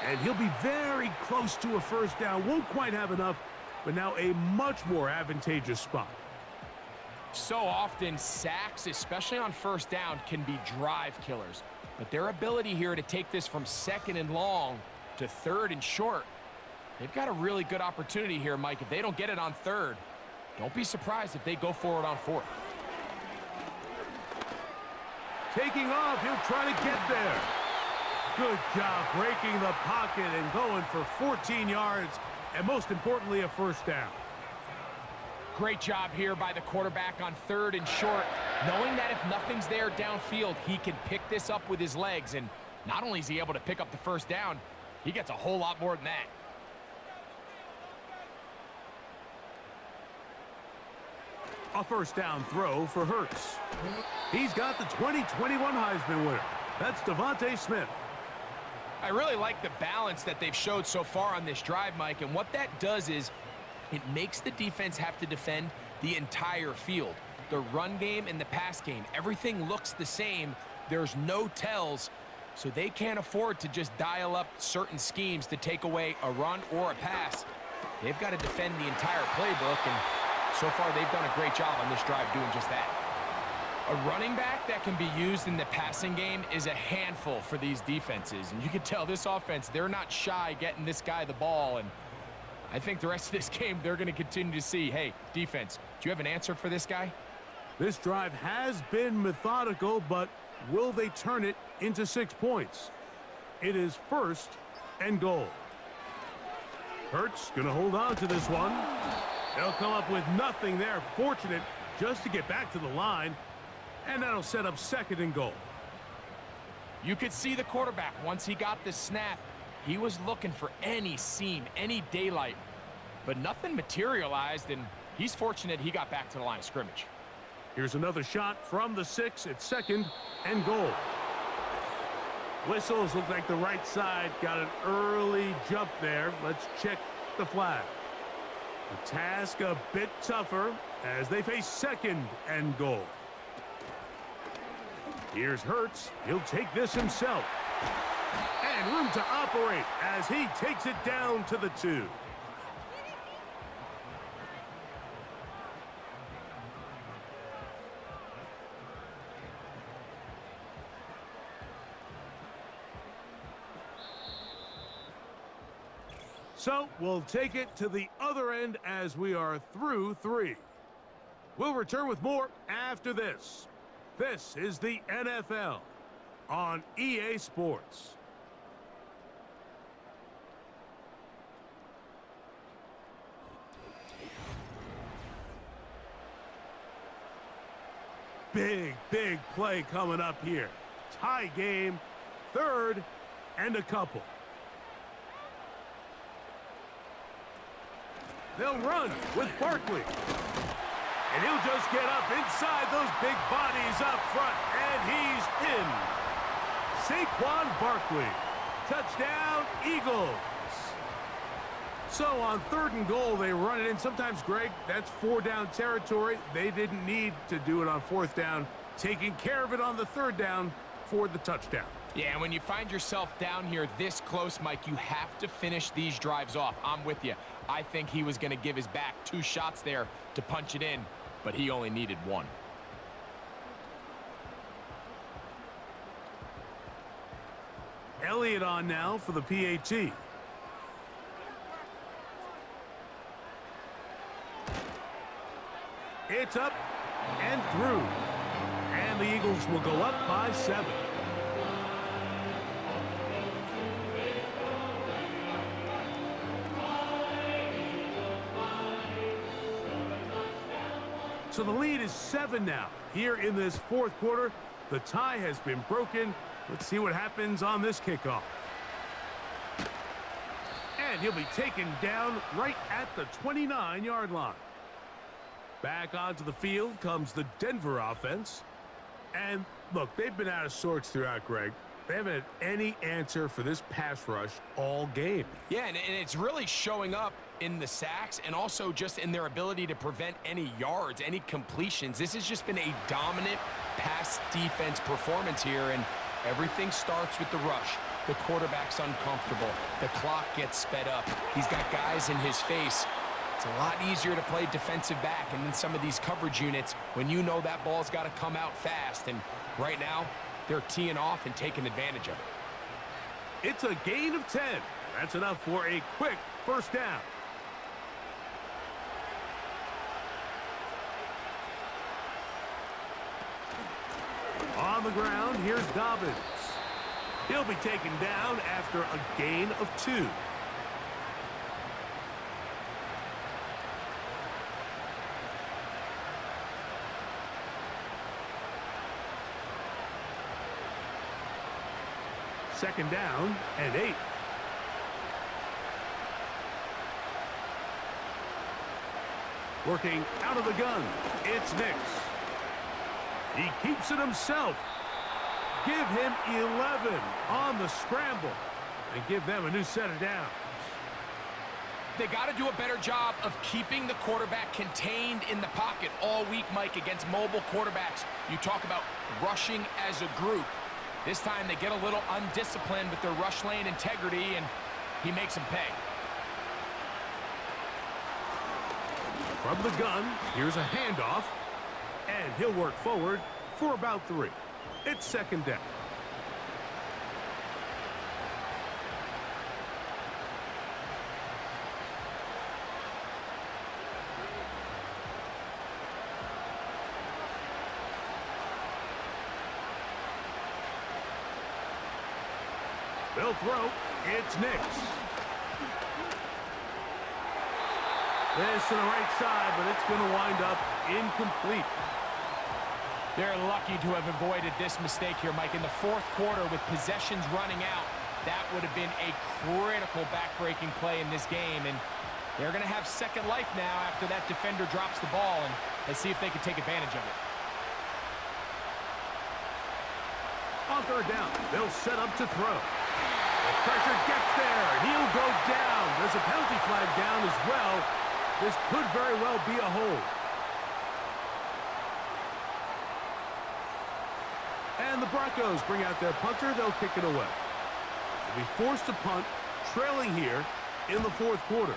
And he'll be very close to a 1st down. Won't quite have enough, but now a much more advantageous spot. So often, sacks, especially on 1st down, can be drive killers. But their ability here to take this from 2nd and long to 3rd and short, they've got a really good opportunity here, Mike. If they don't get it on 3rd, don't be surprised if they go forward on 4th. Taking off, he'll try to get there. Good job breaking the pocket and going for 14 yards, and most importantly, a 1st down. Great job here by the quarterback on 3rd and short, knowing that if nothing's there downfield, he can pick this up with his legs, and not only is he able to pick up the 1st down, he gets a whole lot more than that. A first down throw for Hurts. He's got the 2021 Heisman winner. That's Devontae Smith. I really like the balance that they've showed so far on this drive, Mike, and what that does is it makes the defense have to defend the entire field. The run game and the pass game, everything looks the same. There's no tells, so they can't afford to just dial up certain schemes to take away a run or a pass. They've got to defend the entire playbook, and so far they've done a great job on this drive doing just that. A running back that can be used in the passing game is a handful for these defenses, and you can tell this offense, they're not shy getting this guy the ball, and I think the rest of this game they're going to continue to see, hey, defense, do you have an answer for this guy? This drive has been methodical, but will they turn it into 6 points? It is 1st and goal. Hurts gonna hold on to this one. They'll come up with nothing there. Fortunate just to get back to the line, and that'll set up 2nd and goal. You could see the quarterback, once he got the snap, he was looking for any seam, any daylight, but nothing materialized, and he's fortunate he got back to the line of scrimmage. Here's another shot from the 6 at 2nd and goal. Whistles look like the right side got an early jump there. Let's check the flag. The task a bit tougher as they face 2nd and goal. Here's Hurts. He'll take this himself. And room to operate as he takes it down to the 2. So we'll take it to the other end as we are through 3. We'll return with more after this. This is the NFL on EA Sports. Big play coming up here. Tie game, 3rd and a couple. They'll run with Barkley. And he'll just get up inside those big bodies up front. And he's in. Saquon Barkley. Touchdown, Eagles. So on 3rd and goal, they run it in. Sometimes, Greg, that's 4-down territory. They didn't need to do it on 4th down. Taking care of it on the 3rd down for the touchdown. Yeah, and when you find yourself down here this close, Mike, you have to finish these drives off. I'm with you. I think he was going to give his back 2 shots there to punch it in, but he only needed 1. Elliott on now for the PAT. It's up and through. And the Eagles will go up by 7. So the lead is 7 now. Here in this 4th quarter, the tie has been broken. Let's see what happens on this kickoff. And he'll be taken down right at the 29-yard line. Back onto the field comes the Denver offense. And look, they've been out of sorts throughout, Greg. They haven't had any answer for this pass rush all game. Yeah, and it's really showing up in the sacks and also just in their ability to prevent any yards, any completions. This has just been a dominant pass defense performance here, and everything starts with the rush. The quarterback's uncomfortable. The clock gets sped up. He's got guys in his face. It's a lot easier to play defensive back and in some of these coverage units when you know that ball's got to come out fast. And right now, they're teeing off and taking advantage of it. It's a gain of 10. That's enough for a quick first down. On the ground, here's Dobbins. He'll be taken down after a gain of 2. Second down and 8. Working out of the gun, it's Nix. He keeps it himself. Give him 11 on the scramble and give them a new set of downs. They got to do a better job of keeping the quarterback contained in the pocket all week, Mike, against mobile quarterbacks. You talk about rushing as a group. This time they get a little undisciplined with their rush lane integrity, and he makes them pay. From the gun, here's a handoff, and he'll work forward for about 3. It's second down. They'll throw. It's Nix. This to the right side, but it's going to wind up incomplete. They're lucky to have avoided this mistake here, Mike. In the fourth quarter, with possessions running out, that would have been a critical back-breaking play in this game. And they're going to have second life now after that defender drops the ball. And let's see if they can take advantage of it. On third down, they'll set up to throw. The pressure gets there. He'll go down. There's a penalty flag down as well. This could very well be a hold. And the Broncos bring out their punter. They'll kick it away. They'll be forced to punt, trailing here in the fourth quarter.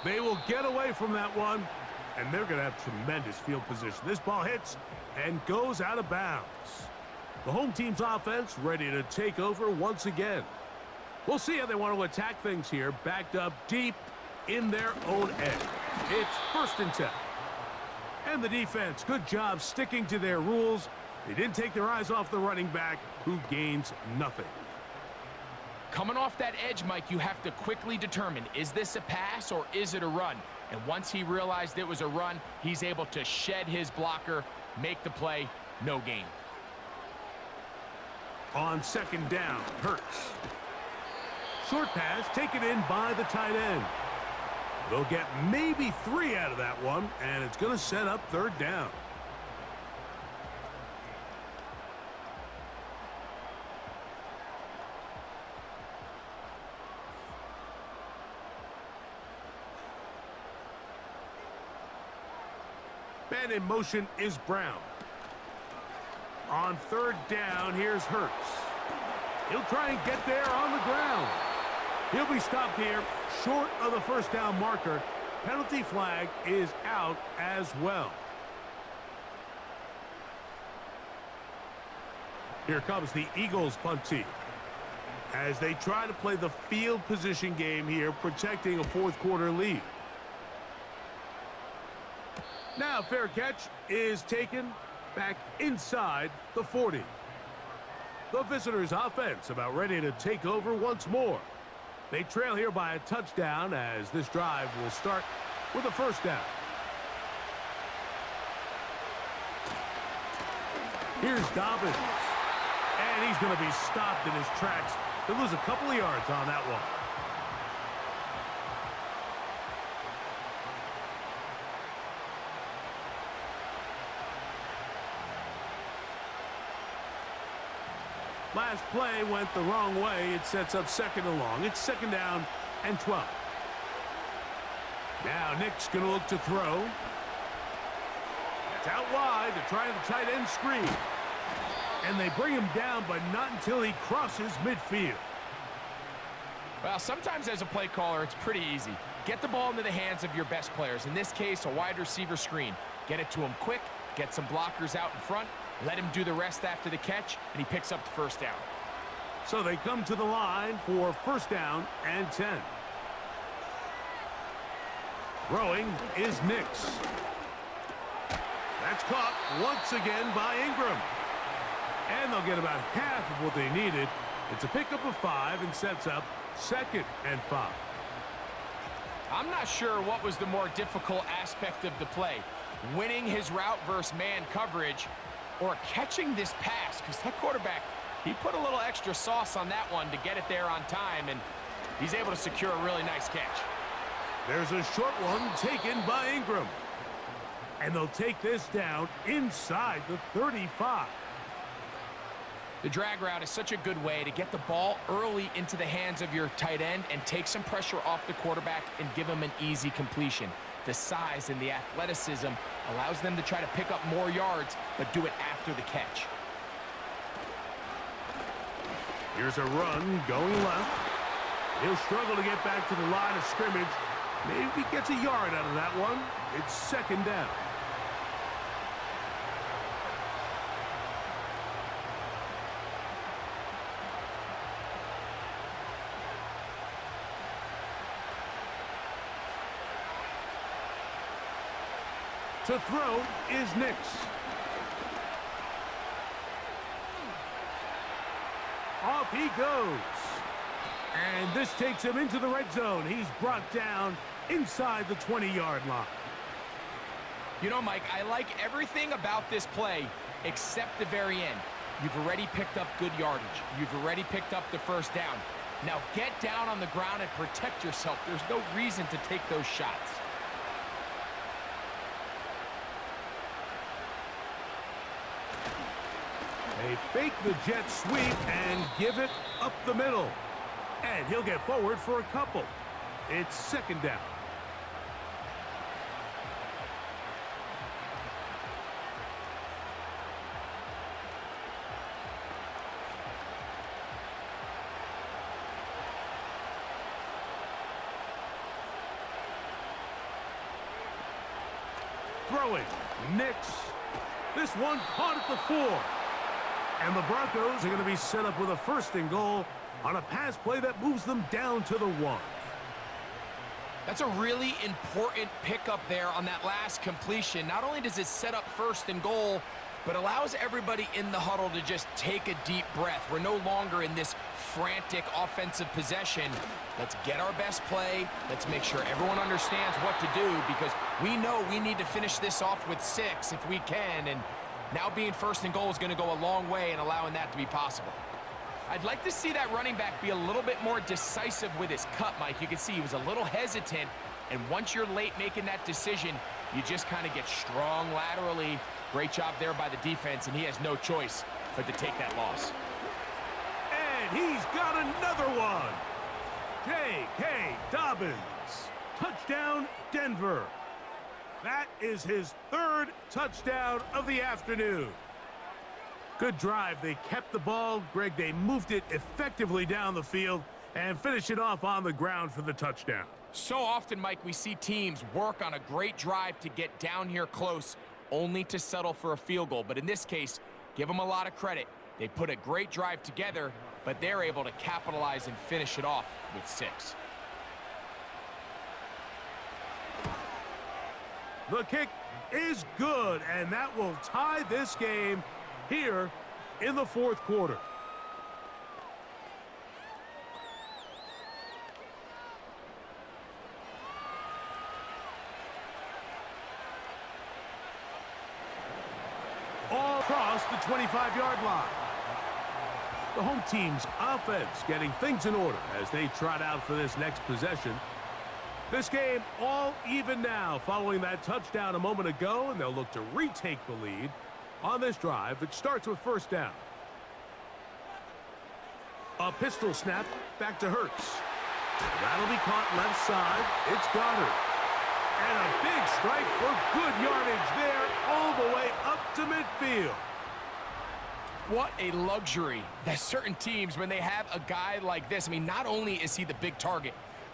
They will get away from that one, and they're going to have tremendous field position. This ball hits and goes out of bounds. The home team's offense ready to take over once again. We'll see how they want to attack things here, backed up deep in their own end. It's 1st and 10. And the defense, good job sticking to their rules. They didn't take their eyes off the running back, who gains nothing. Coming off that edge, Mike, you have to quickly determine, is this a pass or is it a run? And once he realized it was a run, he's able to shed his blocker, make the play, no gain. On second down, Hurts. Short pass taken in by the tight end. They'll get maybe 3 out of that one, and it's going to set up third down. Man in motion is Brown. On third down, here's Hurts. He'll try and get there on the ground. He'll be stopped here, short of the first down marker. Penalty flag is out as well. Here comes the Eagles punt team as they try to play the field position game here, protecting a fourth quarter lead. Now fair catch is taken back inside the 40. The visitors' offense about ready to take over once more. They trail here by a touchdown as this drive will start with a first down. Here's Dobbins. And he's going to be stopped in his tracks. He'll lose a couple of yards on that one. Last play went the wrong way. It sets up second and long. It's second down and 12. Now Nick's going to look to throw. It's out wide to try the tight end screen. And they bring him down, but not until he crosses midfield. Well, sometimes as a play caller, it's pretty easy. Get the ball into the hands of your best players. In this case, a wide receiver screen. Get it to him quick, get some blockers out in front, let him do the rest after the catch, and he picks up the first down. So they come to the line for first down and 10. Throwing is Nix. That's caught once again by Ingram. And they'll get about half of what they needed. It's a pickup of 5 and sets up second and 5. I'm not sure what was the more difficult aspect of the play. Winning his route versus man coverage or catching this pass, because that quarterback, he put a little extra sauce on that one to get it there on time, and he's able to secure a really nice catch. There's a short one taken by Ingram. And they'll take this down inside the 35. The drag route is such a good way to get the ball early into the hands of your tight end and take some pressure off the quarterback and give him an easy completion. The size and the athleticism allows them to try to pick up more yards, but do it after the catch. Here's a run going left. He'll struggle to get back to the line of scrimmage. Maybe gets a yard out of that one. It's second down. To throw is Nix. Off he goes. And this takes him into the red zone. He's brought down inside the 20-yard line. You know, Mike, I like everything about this play except the very end. You've already picked up good yardage. You've already picked up the first down. Now get down on the ground and protect yourself. There's no reason to take those shots. They fake the jet sweep and give it up the middle. And he'll get forward for a couple. It's second down. Throwing. Nix. This one caught at the 4. And the Broncos are going to be set up with a first and goal on a pass play that moves them down to the 1. That's a really important pickup there on that last completion. Not only does it set up first and goal, but allows everybody in the huddle to just take a deep breath. We're no longer in this frantic offensive possession. Let's get our best play. Let's make sure everyone understands what to do, because we know we need to finish this off with 6 if we can. And now being first and goal is going to go a long way in allowing that to be possible. I'd like to see that running back be a little bit more decisive with his cut, Mike. You can see he was a little hesitant, and once you're late making that decision, you just kind of get strong laterally. Great job there by the defense, and he has no choice but to take that loss. And he's got another one. J.K. Dobbins. Touchdown, Denver. That is his 3rd touchdown of the afternoon. Good drive. They kept the ball. Greg, they moved it effectively down the field and finished it off on the ground for the touchdown. So often, Mike, we see teams work on a great drive to get down here close, only to settle for a field goal. But in this case, give them a lot of credit. They put a great drive together, but they're able to capitalize and finish it off with 6. The kick is good, and that will tie this game here in the 4th quarter. All across the 25-yard line. The home team's offense getting things in order as they trot out for this next possession. This game all even now following that touchdown a moment ago, and they'll look to retake the lead on this drive. It starts with first down. A pistol snap back to Hurts. That'll be caught left side. It's Goddard. And a big strike for good yardage there all the way up to midfield. What a luxury that certain teams, when they have a guy like this, I mean, not only is he the big target,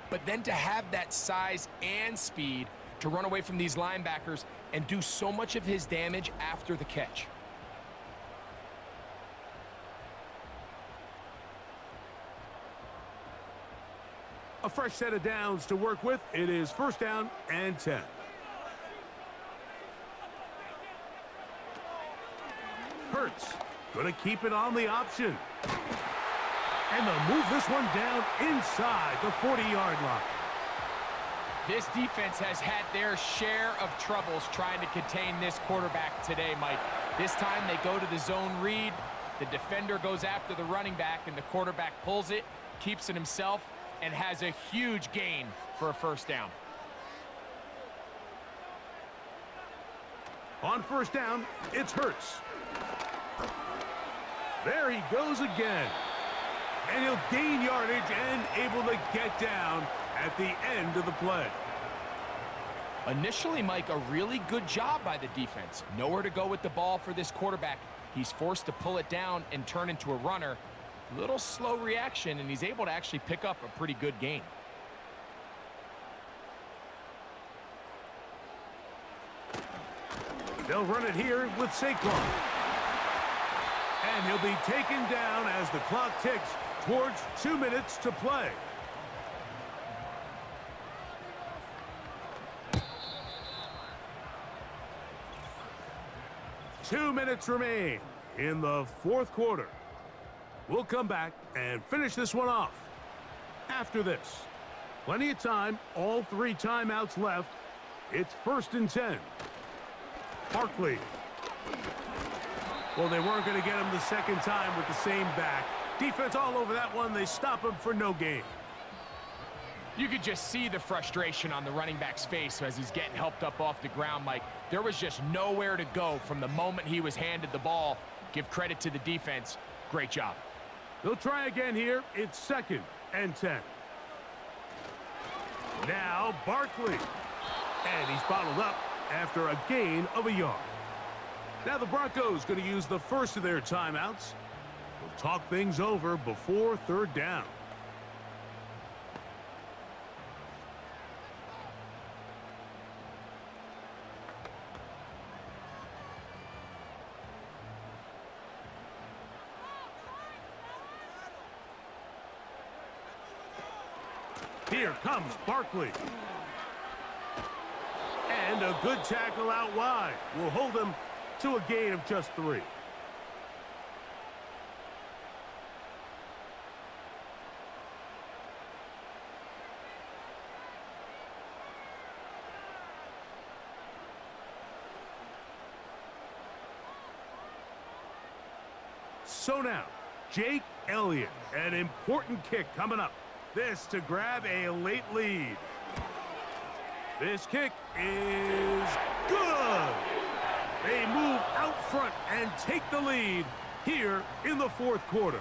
but then to have that size and speed to run away from these linebackers and do so much of his damage after the catch. A fresh set of downs to work with. It is first down and 10. Hurts going to keep it on the option. And they'll move this one down inside the 40-yard line. This defense has had their share of troubles trying to contain this quarterback today, Mike. This time they go to the zone read. The defender goes after the running back, and the quarterback pulls it, keeps it himself, and has a huge gain for a first down. On first down, it's Hurts. There he goes again. And he'll gain yardage and able to get down at the end of the play. Initially, Mike, a really good job by the defense. Nowhere to go with the ball for this quarterback. He's forced to pull it down and turn into a runner. Little slow reaction, and he's able to actually pick up a pretty good gain. They'll run it here with Saquon. And he'll be taken down as the clock ticks towards 2 minutes to play. Two minutes remain in the fourth quarter. We'll come back and finish this one off after this. Plenty of time, all 3 timeouts left. It's 1st and 10. Barkley. Well, they weren't going to get him the second time with the same back. Defense all over that one. They stop him for no gain. You could just see the frustration on the running back's face as he's getting helped up off the ground, Mike. There was just nowhere to go from the moment he was handed the ball. Give credit to the defense. Great job. They'll try again here. It's 2nd and 10. Now Barkley. And he's bottled up after a gain of a yard. Now the Broncos going to use the first of their timeouts. We'll talk things over before 3rd down. Here comes Barkley. And a good tackle out wide will hold him to a gain of just 3. So now, Jake Elliott, an important kick coming up. This to grab a late lead. This kick is good. They move out front and take the lead here in the 4th quarter.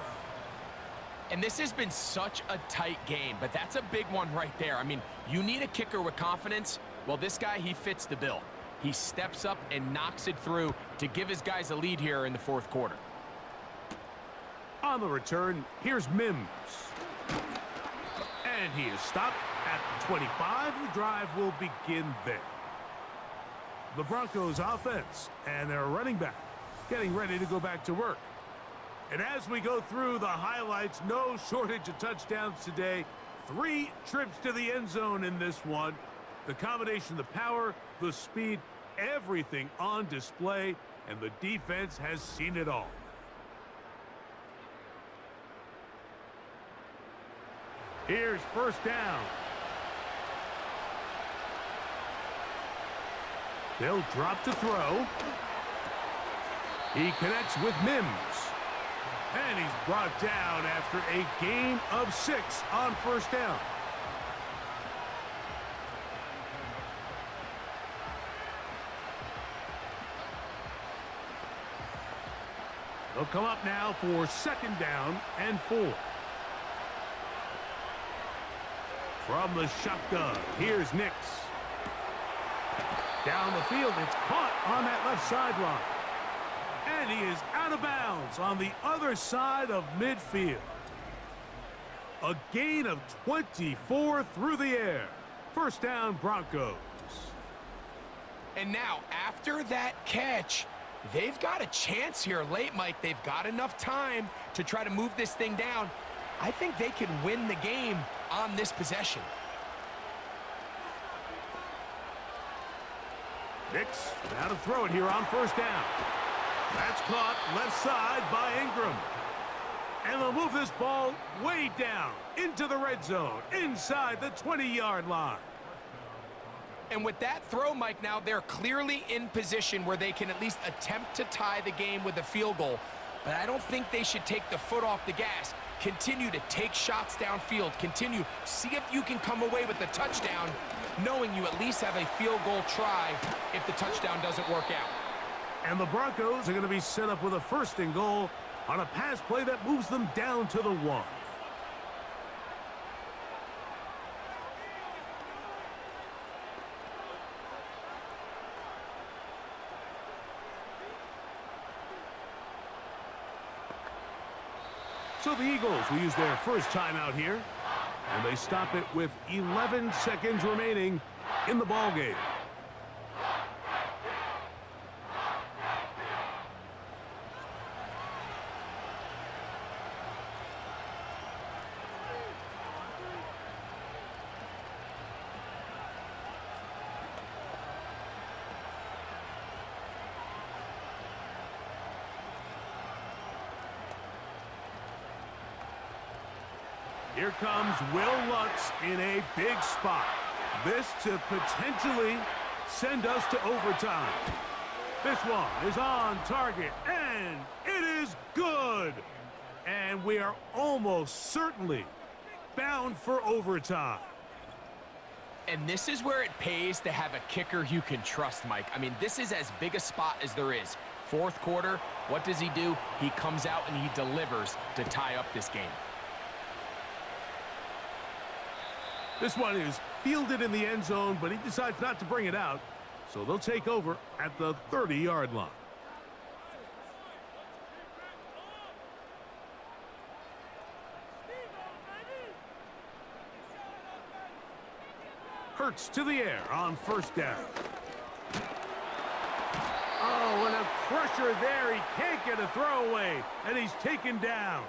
And this has been such a tight game, but that's a big one right there. I mean, you need a kicker with confidence. Well, this guy, he fits the bill. He steps up and knocks it through to give his guys a lead here in the 4th quarter. On the return, here's Mims. And he is stopped at the 25. The drive will begin there. The Broncos offense and their running back getting ready to go back to work. And as we go through the highlights, no shortage of touchdowns today. 3 trips to the end zone in this one. The combination, the power, the speed, everything on display, and the defense has seen it all. Here's 1st down. They'll drop to throw. He connects with Mims. And he's brought down after a gain of 6 on 1st down. They'll come up now for 2nd down and 4. From the shotgun, here's Nix. Down the field, it's caught on that left sideline. And he is out of bounds on the other side of midfield. A gain of 24 through the air. 1st down, Broncos. And now, after that catch, they've got a chance here late, Mike. They've got enough time to try to move this thing down. I think they can win the game on this possession. Nix now to throw it here on 1st down. That's caught left side by Ingram. And they'll move this ball way down into the red zone, inside the 20-yard line. And with that throw, Mike, now they're clearly in position where they can at least attempt to tie the game with a field goal. But I don't think they should take the foot off the gas. Continue to take shots downfield. Continue, see if you can come away with a touchdown, knowing you at least have a field goal try if the touchdown doesn't work out. And the Broncos are going to be set up with a 1st and goal on a pass play that moves them down to the 1. So the Eagles will use their first timeout here, and they stop it with 11 seconds remaining in the ball game. Here comes Will Lutz in a big spot. This to potentially send us to overtime. This one is on target, and it is good. And we are almost certainly bound for overtime. And this is where it pays to have a kicker you can trust, Mike. I mean, this is as big a spot as there is. 4th quarter, what does he do? He comes out and he delivers to tie up this game. This one is fielded in the end zone, but he decides not to bring it out, so they'll take over at the 30-yard line. Hurts to the air on 1st down. Oh, and a pressure there. He can't get a throwaway, and he's taken down.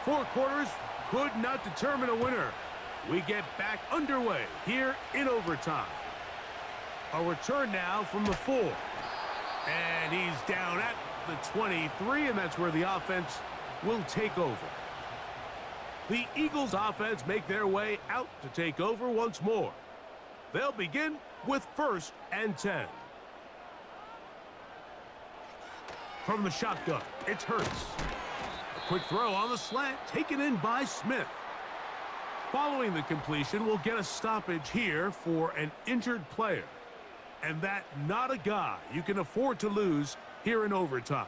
Four quarters could not determine a winner. We get back underway here in overtime. A return now from the 4. And he's down at the 23, and that's where the offense will take over. The Eagles offense make their way out to take over once more. They'll begin with 1st and 10. From the shotgun, it's Hurts. A quick throw on the slant, taken in by Smith. Following the completion, we'll get a stoppage here for an injured player. And that not a guy you can afford to lose here in overtime.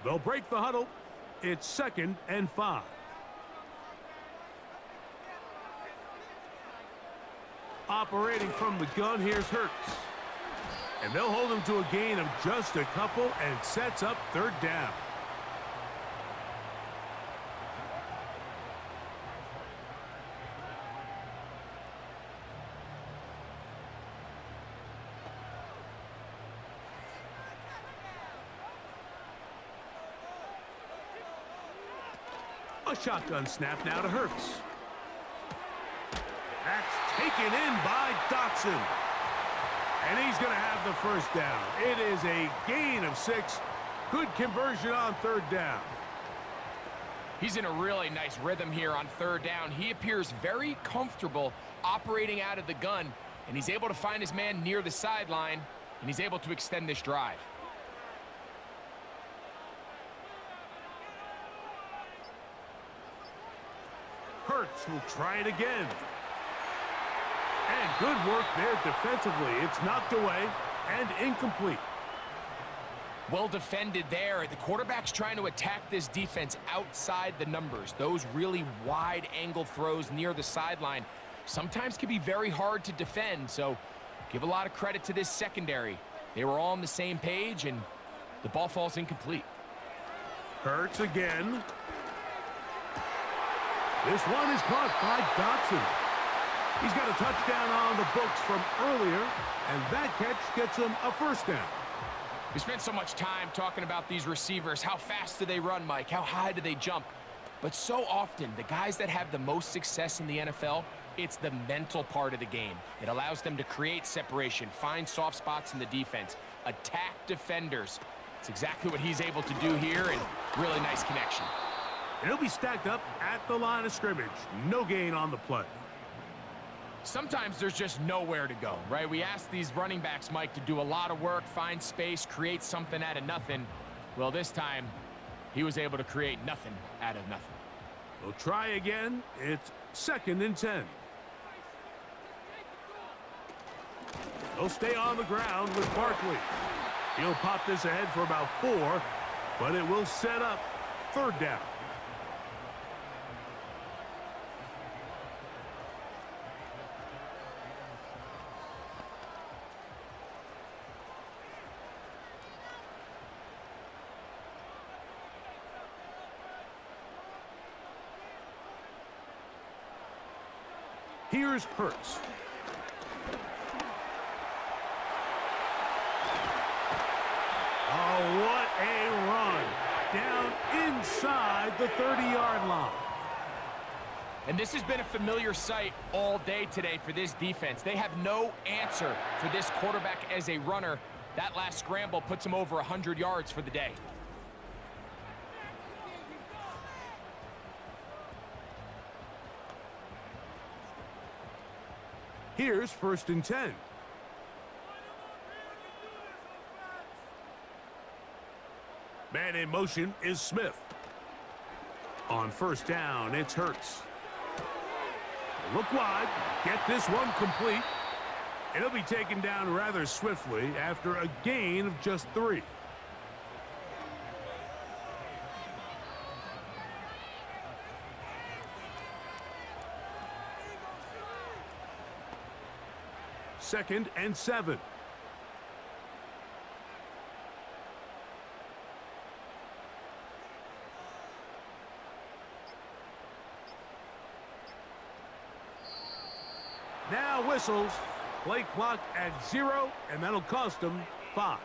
They'll break the huddle. It's 2nd and 5. Operating from the gun, here's Hurts. And they'll hold him to a gain of just a couple and sets up 3rd down. A shotgun snap now to Hurts. That's taken in by Dotson. And he's going to have the 1st down. It is a gain of 6. Good conversion on 3rd down. He's in a really nice rhythm here on 3rd down. He appears very comfortable operating out of the gun, and he's able to find his man near the sideline, and he's able to extend this drive. Hurts will try it again. And good work there defensively. It's knocked away and incomplete. Well defended there. The quarterback's trying to attack this defense outside the numbers. Those really wide angle throws near the sideline sometimes can be very hard to defend, so give a lot of credit to this secondary. They were all on the same page, and the ball falls incomplete. Hurts again. This one is caught by Dotson. He's got a touchdown on the books from earlier, and that catch gets him a first down. We spent so much time talking about these receivers. How fast do they run, Mike? How high do they jump? But so often, the guys that have the most success in the NFL, it's the mental part of the game. It allows them to create separation, find soft spots in the defense, attack defenders. It's exactly what he's able to do here, and really nice connection. And he'll be stacked up at the line of scrimmage. No gain on the play. Sometimes there's just nowhere to go, right? We ask these running backs, Mike, to do a lot of work, find space, create something out of nothing. Well, this time, he was able to create nothing out of nothing. We'll try again. It's 2nd and 10. They'll stay on the ground with Barkley. He'll pop this ahead for about 4, but it will set up 3rd down. Here's Hurts. Oh, what a run. Down inside the 30-yard line. And this has been a familiar sight all day today for this defense. They have no answer for this quarterback as a runner. That last scramble puts him over 100 yards for the day. Here's 1st and 10. Man in motion is Smith. On 1st down, it's Hurts. Look wide. Get this one complete. It'll be taken down rather swiftly after a gain of just 3. Second and 7. Now whistles. Play clock at 0, and that'll cost him 5.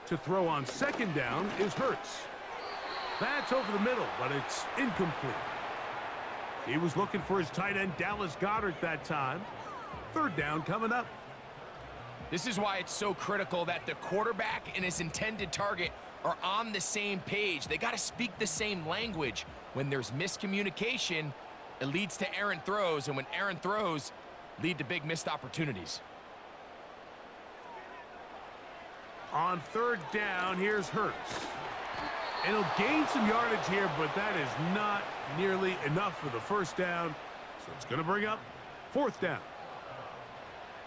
To throw on 2nd down is Hurts. That's over the middle, but it's incomplete. He was looking for his tight end, Dallas Goedert, that time. 3rd down coming up. This is why it's so critical that the quarterback and his intended target are on the same page. They got to speak the same language. When there's miscommunication, it leads to errant throws, and when errant throws lead to big missed opportunities. On 3rd down, here's Hurts. And he'll gain some yardage here, but that is not nearly enough for the 1st down. So it's going to bring up 4th down.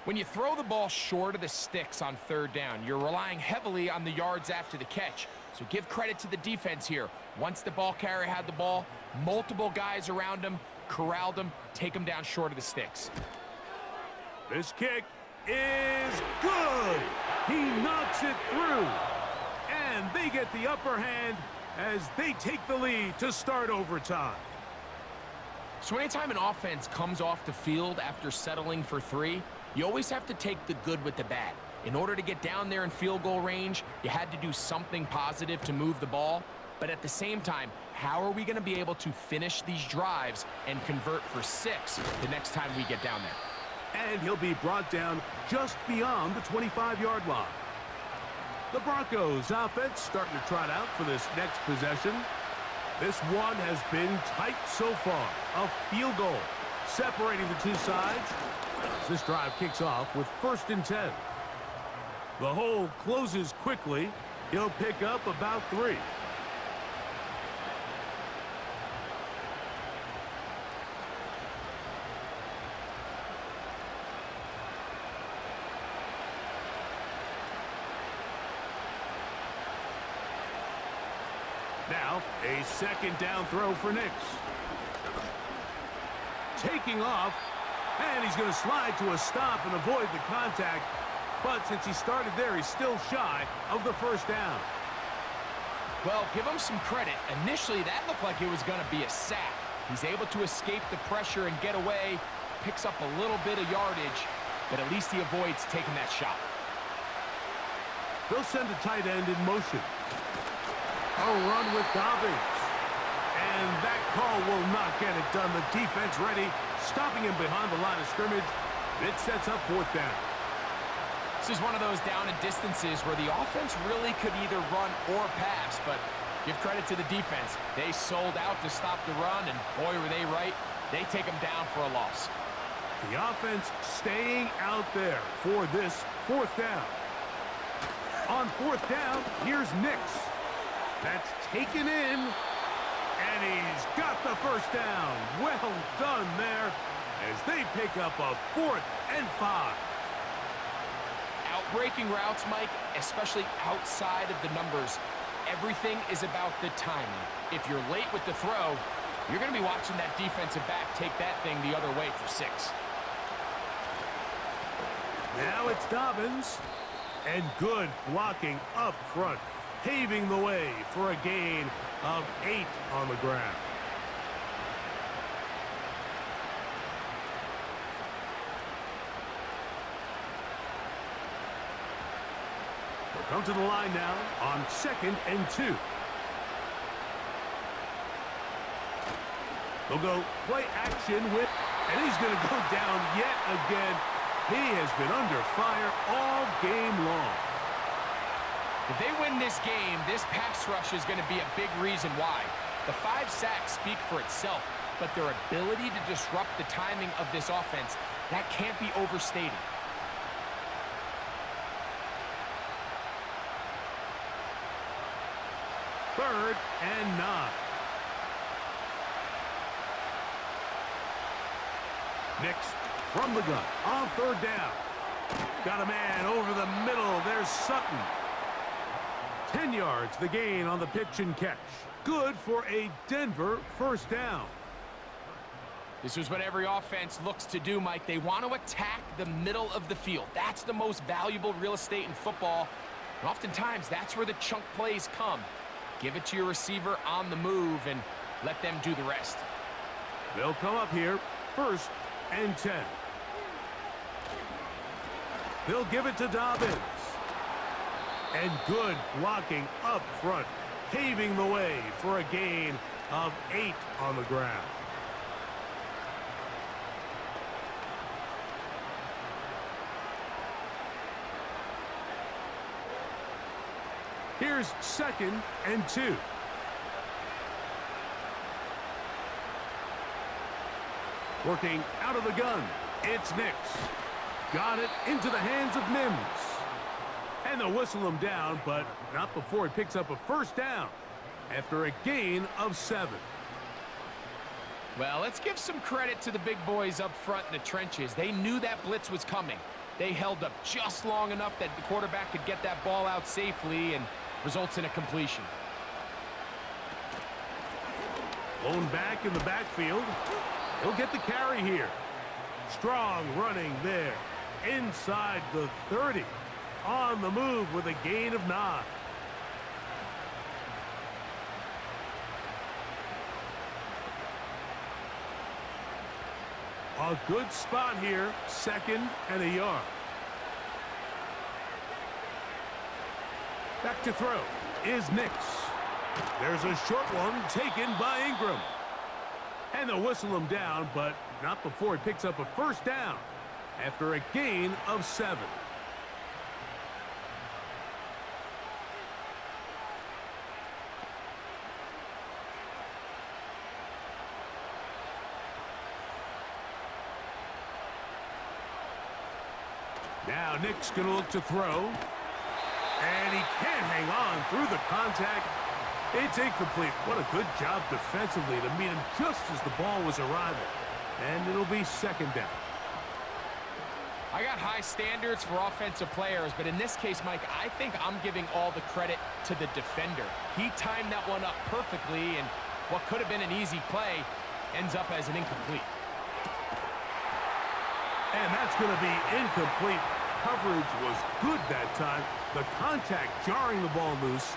When you throw the ball short of the sticks on 3rd down, you're relying heavily on the yards after the catch. So give credit to the defense here. Once the ball carrier had the ball, multiple guys around him, corralled him, take him down short of the sticks. This kick is good. He knocks it through. And they get the upper hand as they take the lead to start overtime. So anytime an offense comes off the field after settling for 3, you always have to take the good with the bad. In order to get down there in field goal range, you had to do something positive to move the ball. But at the same time, how are we going to be able to finish these drives and convert for 6 the next time we get down there? And he'll be brought down just beyond the 25-yard line. The Broncos offense starting to trot out for this next possession. This one has been tight so far. A field goal separating the two sides. This drive kicks off with 1st and 10. The hole closes quickly. He'll pick up about 3. Now, a 2nd down throw for Nix. Taking off, and he's going to slide to a stop and avoid the contact. But since he started there, he's still shy of the 1st down. Well, give him some credit. Initially, that looked like it was going to be a sack. He's able to escape the pressure and get away, picks up a little bit of yardage, but at least he avoids taking that shot. They'll send a tight end in motion. A run with Dobbins. And that call will not get it done. The defense ready, stopping him behind the line of scrimmage. It sets up 4th down. This is one of those down and distances where the offense really could either run or pass, but give credit to the defense. They sold out to stop the run, and boy, were they right. They take them down for a loss. The offense staying out there for this 4th down. On 4th down, here's Nix. That's taken in, and he's got the 1st down. Well done there as they pick up a 4th and 5. Outbreaking routes, Mike, especially outside of the numbers, everything is about the timing. If you're late with the throw, you're going to be watching that defensive back take that thing the other way for 6. Now it's Dobbins, and good blocking up front, paving the way for a gain of 8 on the ground. We'll come to the line now on 2nd and 2. They'll go play action with, and he's going to go down yet again. He has been under fire all game long. If they win this game, this pass rush is going to be a big reason why. The 5 sacks speak for itself, but their ability to disrupt the timing of this offense, that can't be overstated. Third and 9. Nix from the gun on 3rd down. Got a man over the middle. There's Sutton. 10 yards, the gain on the pitch and catch. Good for a Denver 1st down. This is what every offense looks to do, Mike. They want to attack the middle of the field. That's the most valuable real estate in football. And oftentimes, that's where the chunk plays come. Give it to your receiver on the move and let them do the rest. They'll come up here, 1st and 10. They'll give it to Dobbins. And good blocking up front, paving the way for a gain of 8 on the ground. Here's 2nd and 2. Working out of the gun, it's Nix. Got it into the hands of Mims. And they'll whistle him down, but not before he picks up a 1st down after a gain of 7. Well, let's give some credit to the big boys up front in the trenches. They knew that blitz was coming. They held up just long enough that the quarterback could get that ball out safely and results in a completion. Blown back in the backfield. He'll get the carry here. Strong running there. Inside the 30. On the move with a gain of 9. A good spot here. 2nd and a yard. Back to throw is Nix. There's a short one taken by Ingram. And they'll whistle him down, but not before he picks up a 1st down after a gain of 7. Now Nick's going to look to throw. And he can't hang on through the contact. It's incomplete. What a good job defensively to meet him just as the ball was arriving. And it'll be second down. I got high standards for offensive players, but in this case, Mike, I think I'm giving all the credit to the defender. He timed that one up perfectly, and what could have been an easy play ends up as an incomplete. And that's going to be incomplete. Coverage was good that time. The contact jarring the ball loose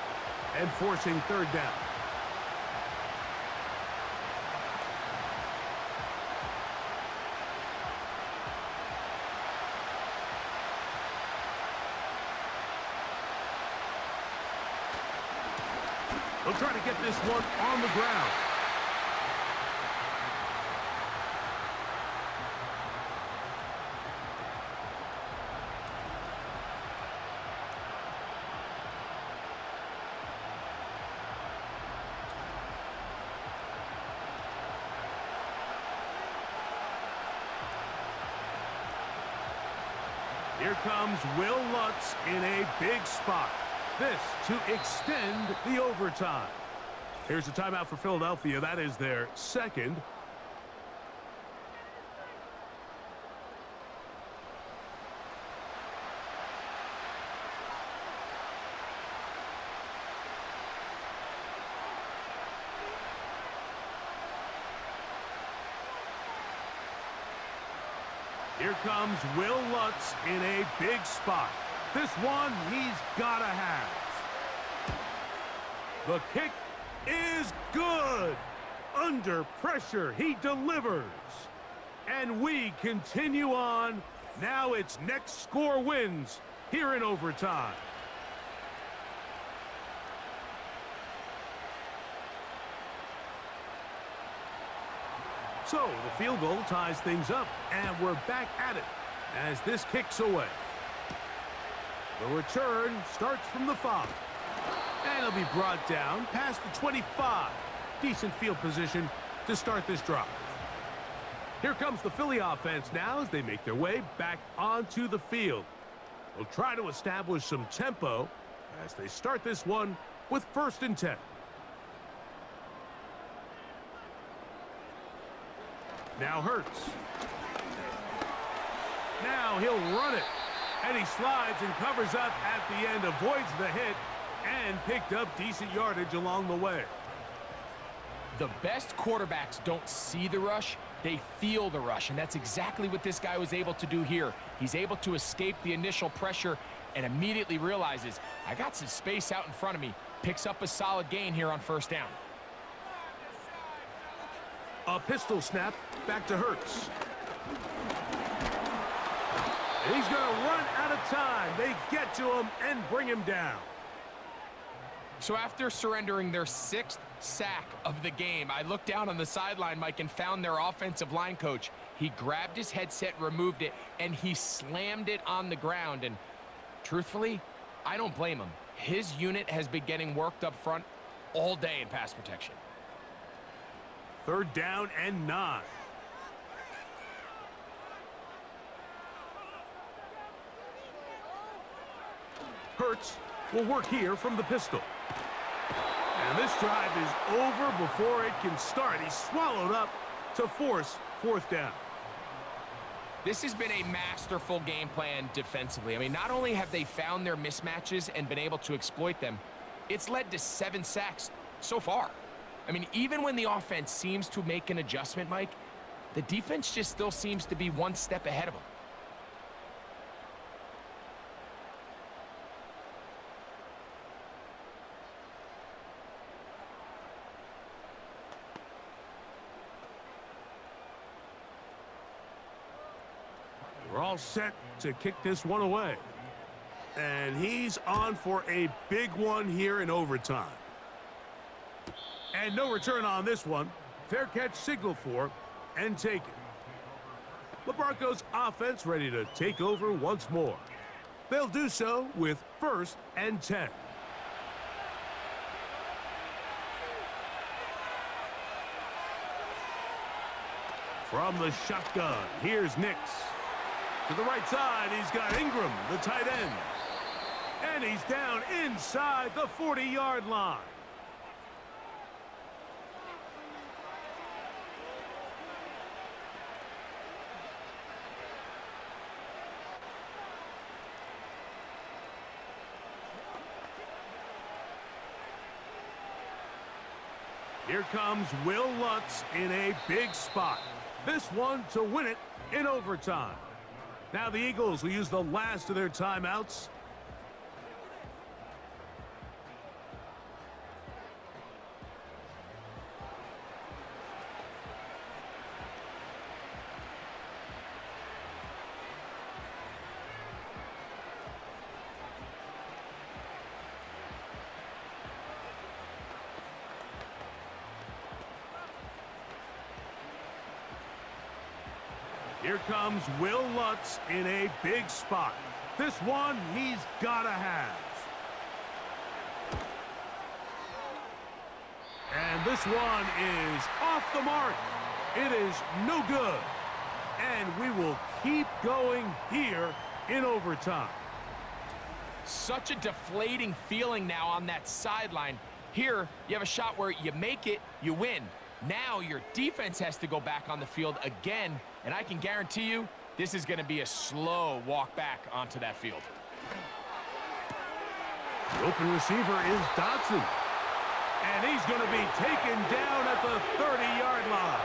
and forcing third down. They'll try to get this one on the ground. Here comes Will Lutz in a big spot. This to extend the overtime. Here's a timeout for Philadelphia. That is their second. Here comes Will Lutz in a big spot. This one he's got to have. The kick is good. Under pressure, he delivers. And we continue on. Now it's next score wins here in overtime. So the field goal ties things up, and we're back at it as this kicks away. The return starts from the 5. And it'll be brought down past the 25. Decent field position to start this drive. Here comes the Philly offense now as they make their way back onto the field. They'll try to establish some tempo as they start this one with 1st and 10. Now Hurts. Now he'll run it. And he slides and covers up at the end, avoids the hit, and picked up decent yardage along the way. The best quarterbacks don't see the rush, they feel the rush, and that's exactly what this guy was able to do here. He's able to escape the initial pressure and immediately realizes, I got some space out in front of me. Picks up a solid gain here on 1st down. A pistol snap back to Hurts. And he's going to run out of time. They get to him and bring him down. So after surrendering their 6th sack of the game, I looked down on the sideline, Mike, and found their offensive line coach. He grabbed his headset, removed it, and he slammed it on the ground. And truthfully, I don't blame him. His unit has been getting worked up front all day in pass protection. 3rd down and 9. Hurts will work here from the pistol. And this drive is over before it can start. He's swallowed up to force 4th down. This has been a masterful game plan defensively. I mean, not only have they found their mismatches and been able to exploit them, it's led to 7 sacks so far. I mean, even when the offense seems to make an adjustment, Mike, the defense just still seems to be one step ahead of them. We're all set to kick this one away. And he's on for a big one here in overtime. And no return on this one. Fair catch signaled for and taken. The Broncos offense ready to take over once more. They'll do so with 1st and 10. From the shotgun, here's Nix. To the right side, he's got Ingram, the tight end. And he's down inside the 40-yard line. Here comes Will Lutz in a big spot. This one to win it in overtime. Now the Eagles will use the last of their timeouts. Here comes Will Lutz in a big spot. This one he's gotta have. And this one is off the mark. It is no good. And we will keep going here in overtime. Such a deflating feeling now on that sideline. Here, you have a shot where you make it, you win. Now your defense has to go back on the field again, and I can guarantee you this is going to be a slow walk back onto that field. The open receiver is Dodson. And he's going to be taken down at the 30-yard line.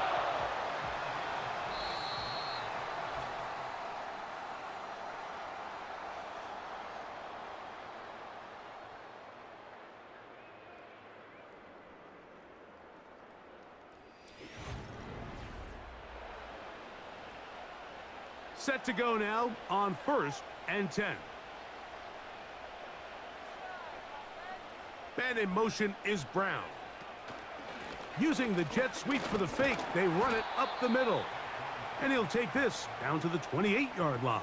Set to go now on 1st and 10. And in motion is Brown. Using the jet sweep for the fake, they run it up the middle. And he'll take this down to the 28-yard line.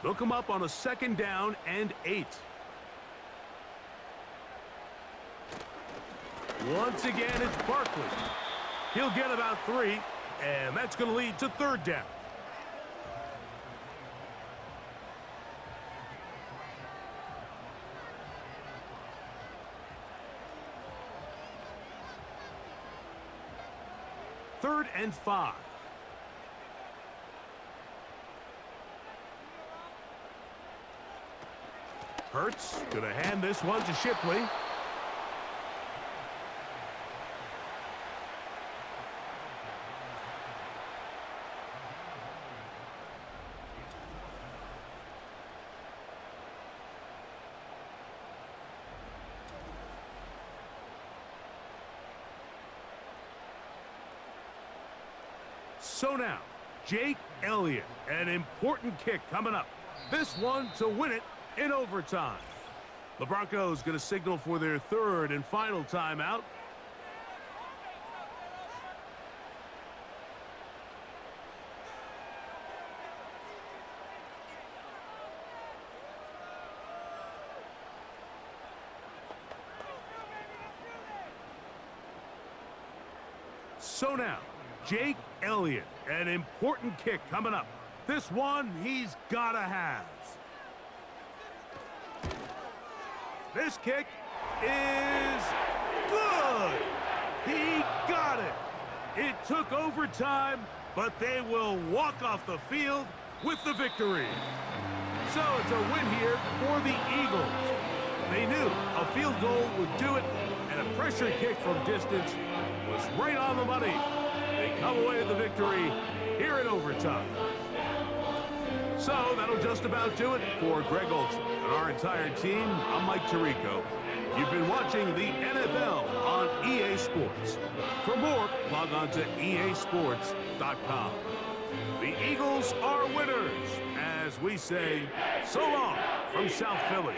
They'll come up on a 2nd down and 8. Once again, it's Barkley. He'll get about 3, and that's going to lead to 3rd down. Third and 5. Hurts going to hand this one to Shipley. So now, Jake Elliott, an important kick coming up. This one to win it in overtime. The Broncos going to signal for their 3rd and final timeout. So now, Jake Elliott, an important kick coming up. This one he's gotta have. This kick is good. He got it. It took overtime, but they will walk off the field with the victory. So it's a win here for the Eagles. They knew a field goal would do it, and a pressure kick from distance was right on the money. They come away with the victory here in overtime. So that'll just about do it for Greg Olson and our entire team. I'm Mike Tirico. You've been watching the NFL on EA Sports. For more, log on to easports.com. The Eagles are winners, as we say, so long from South Philly.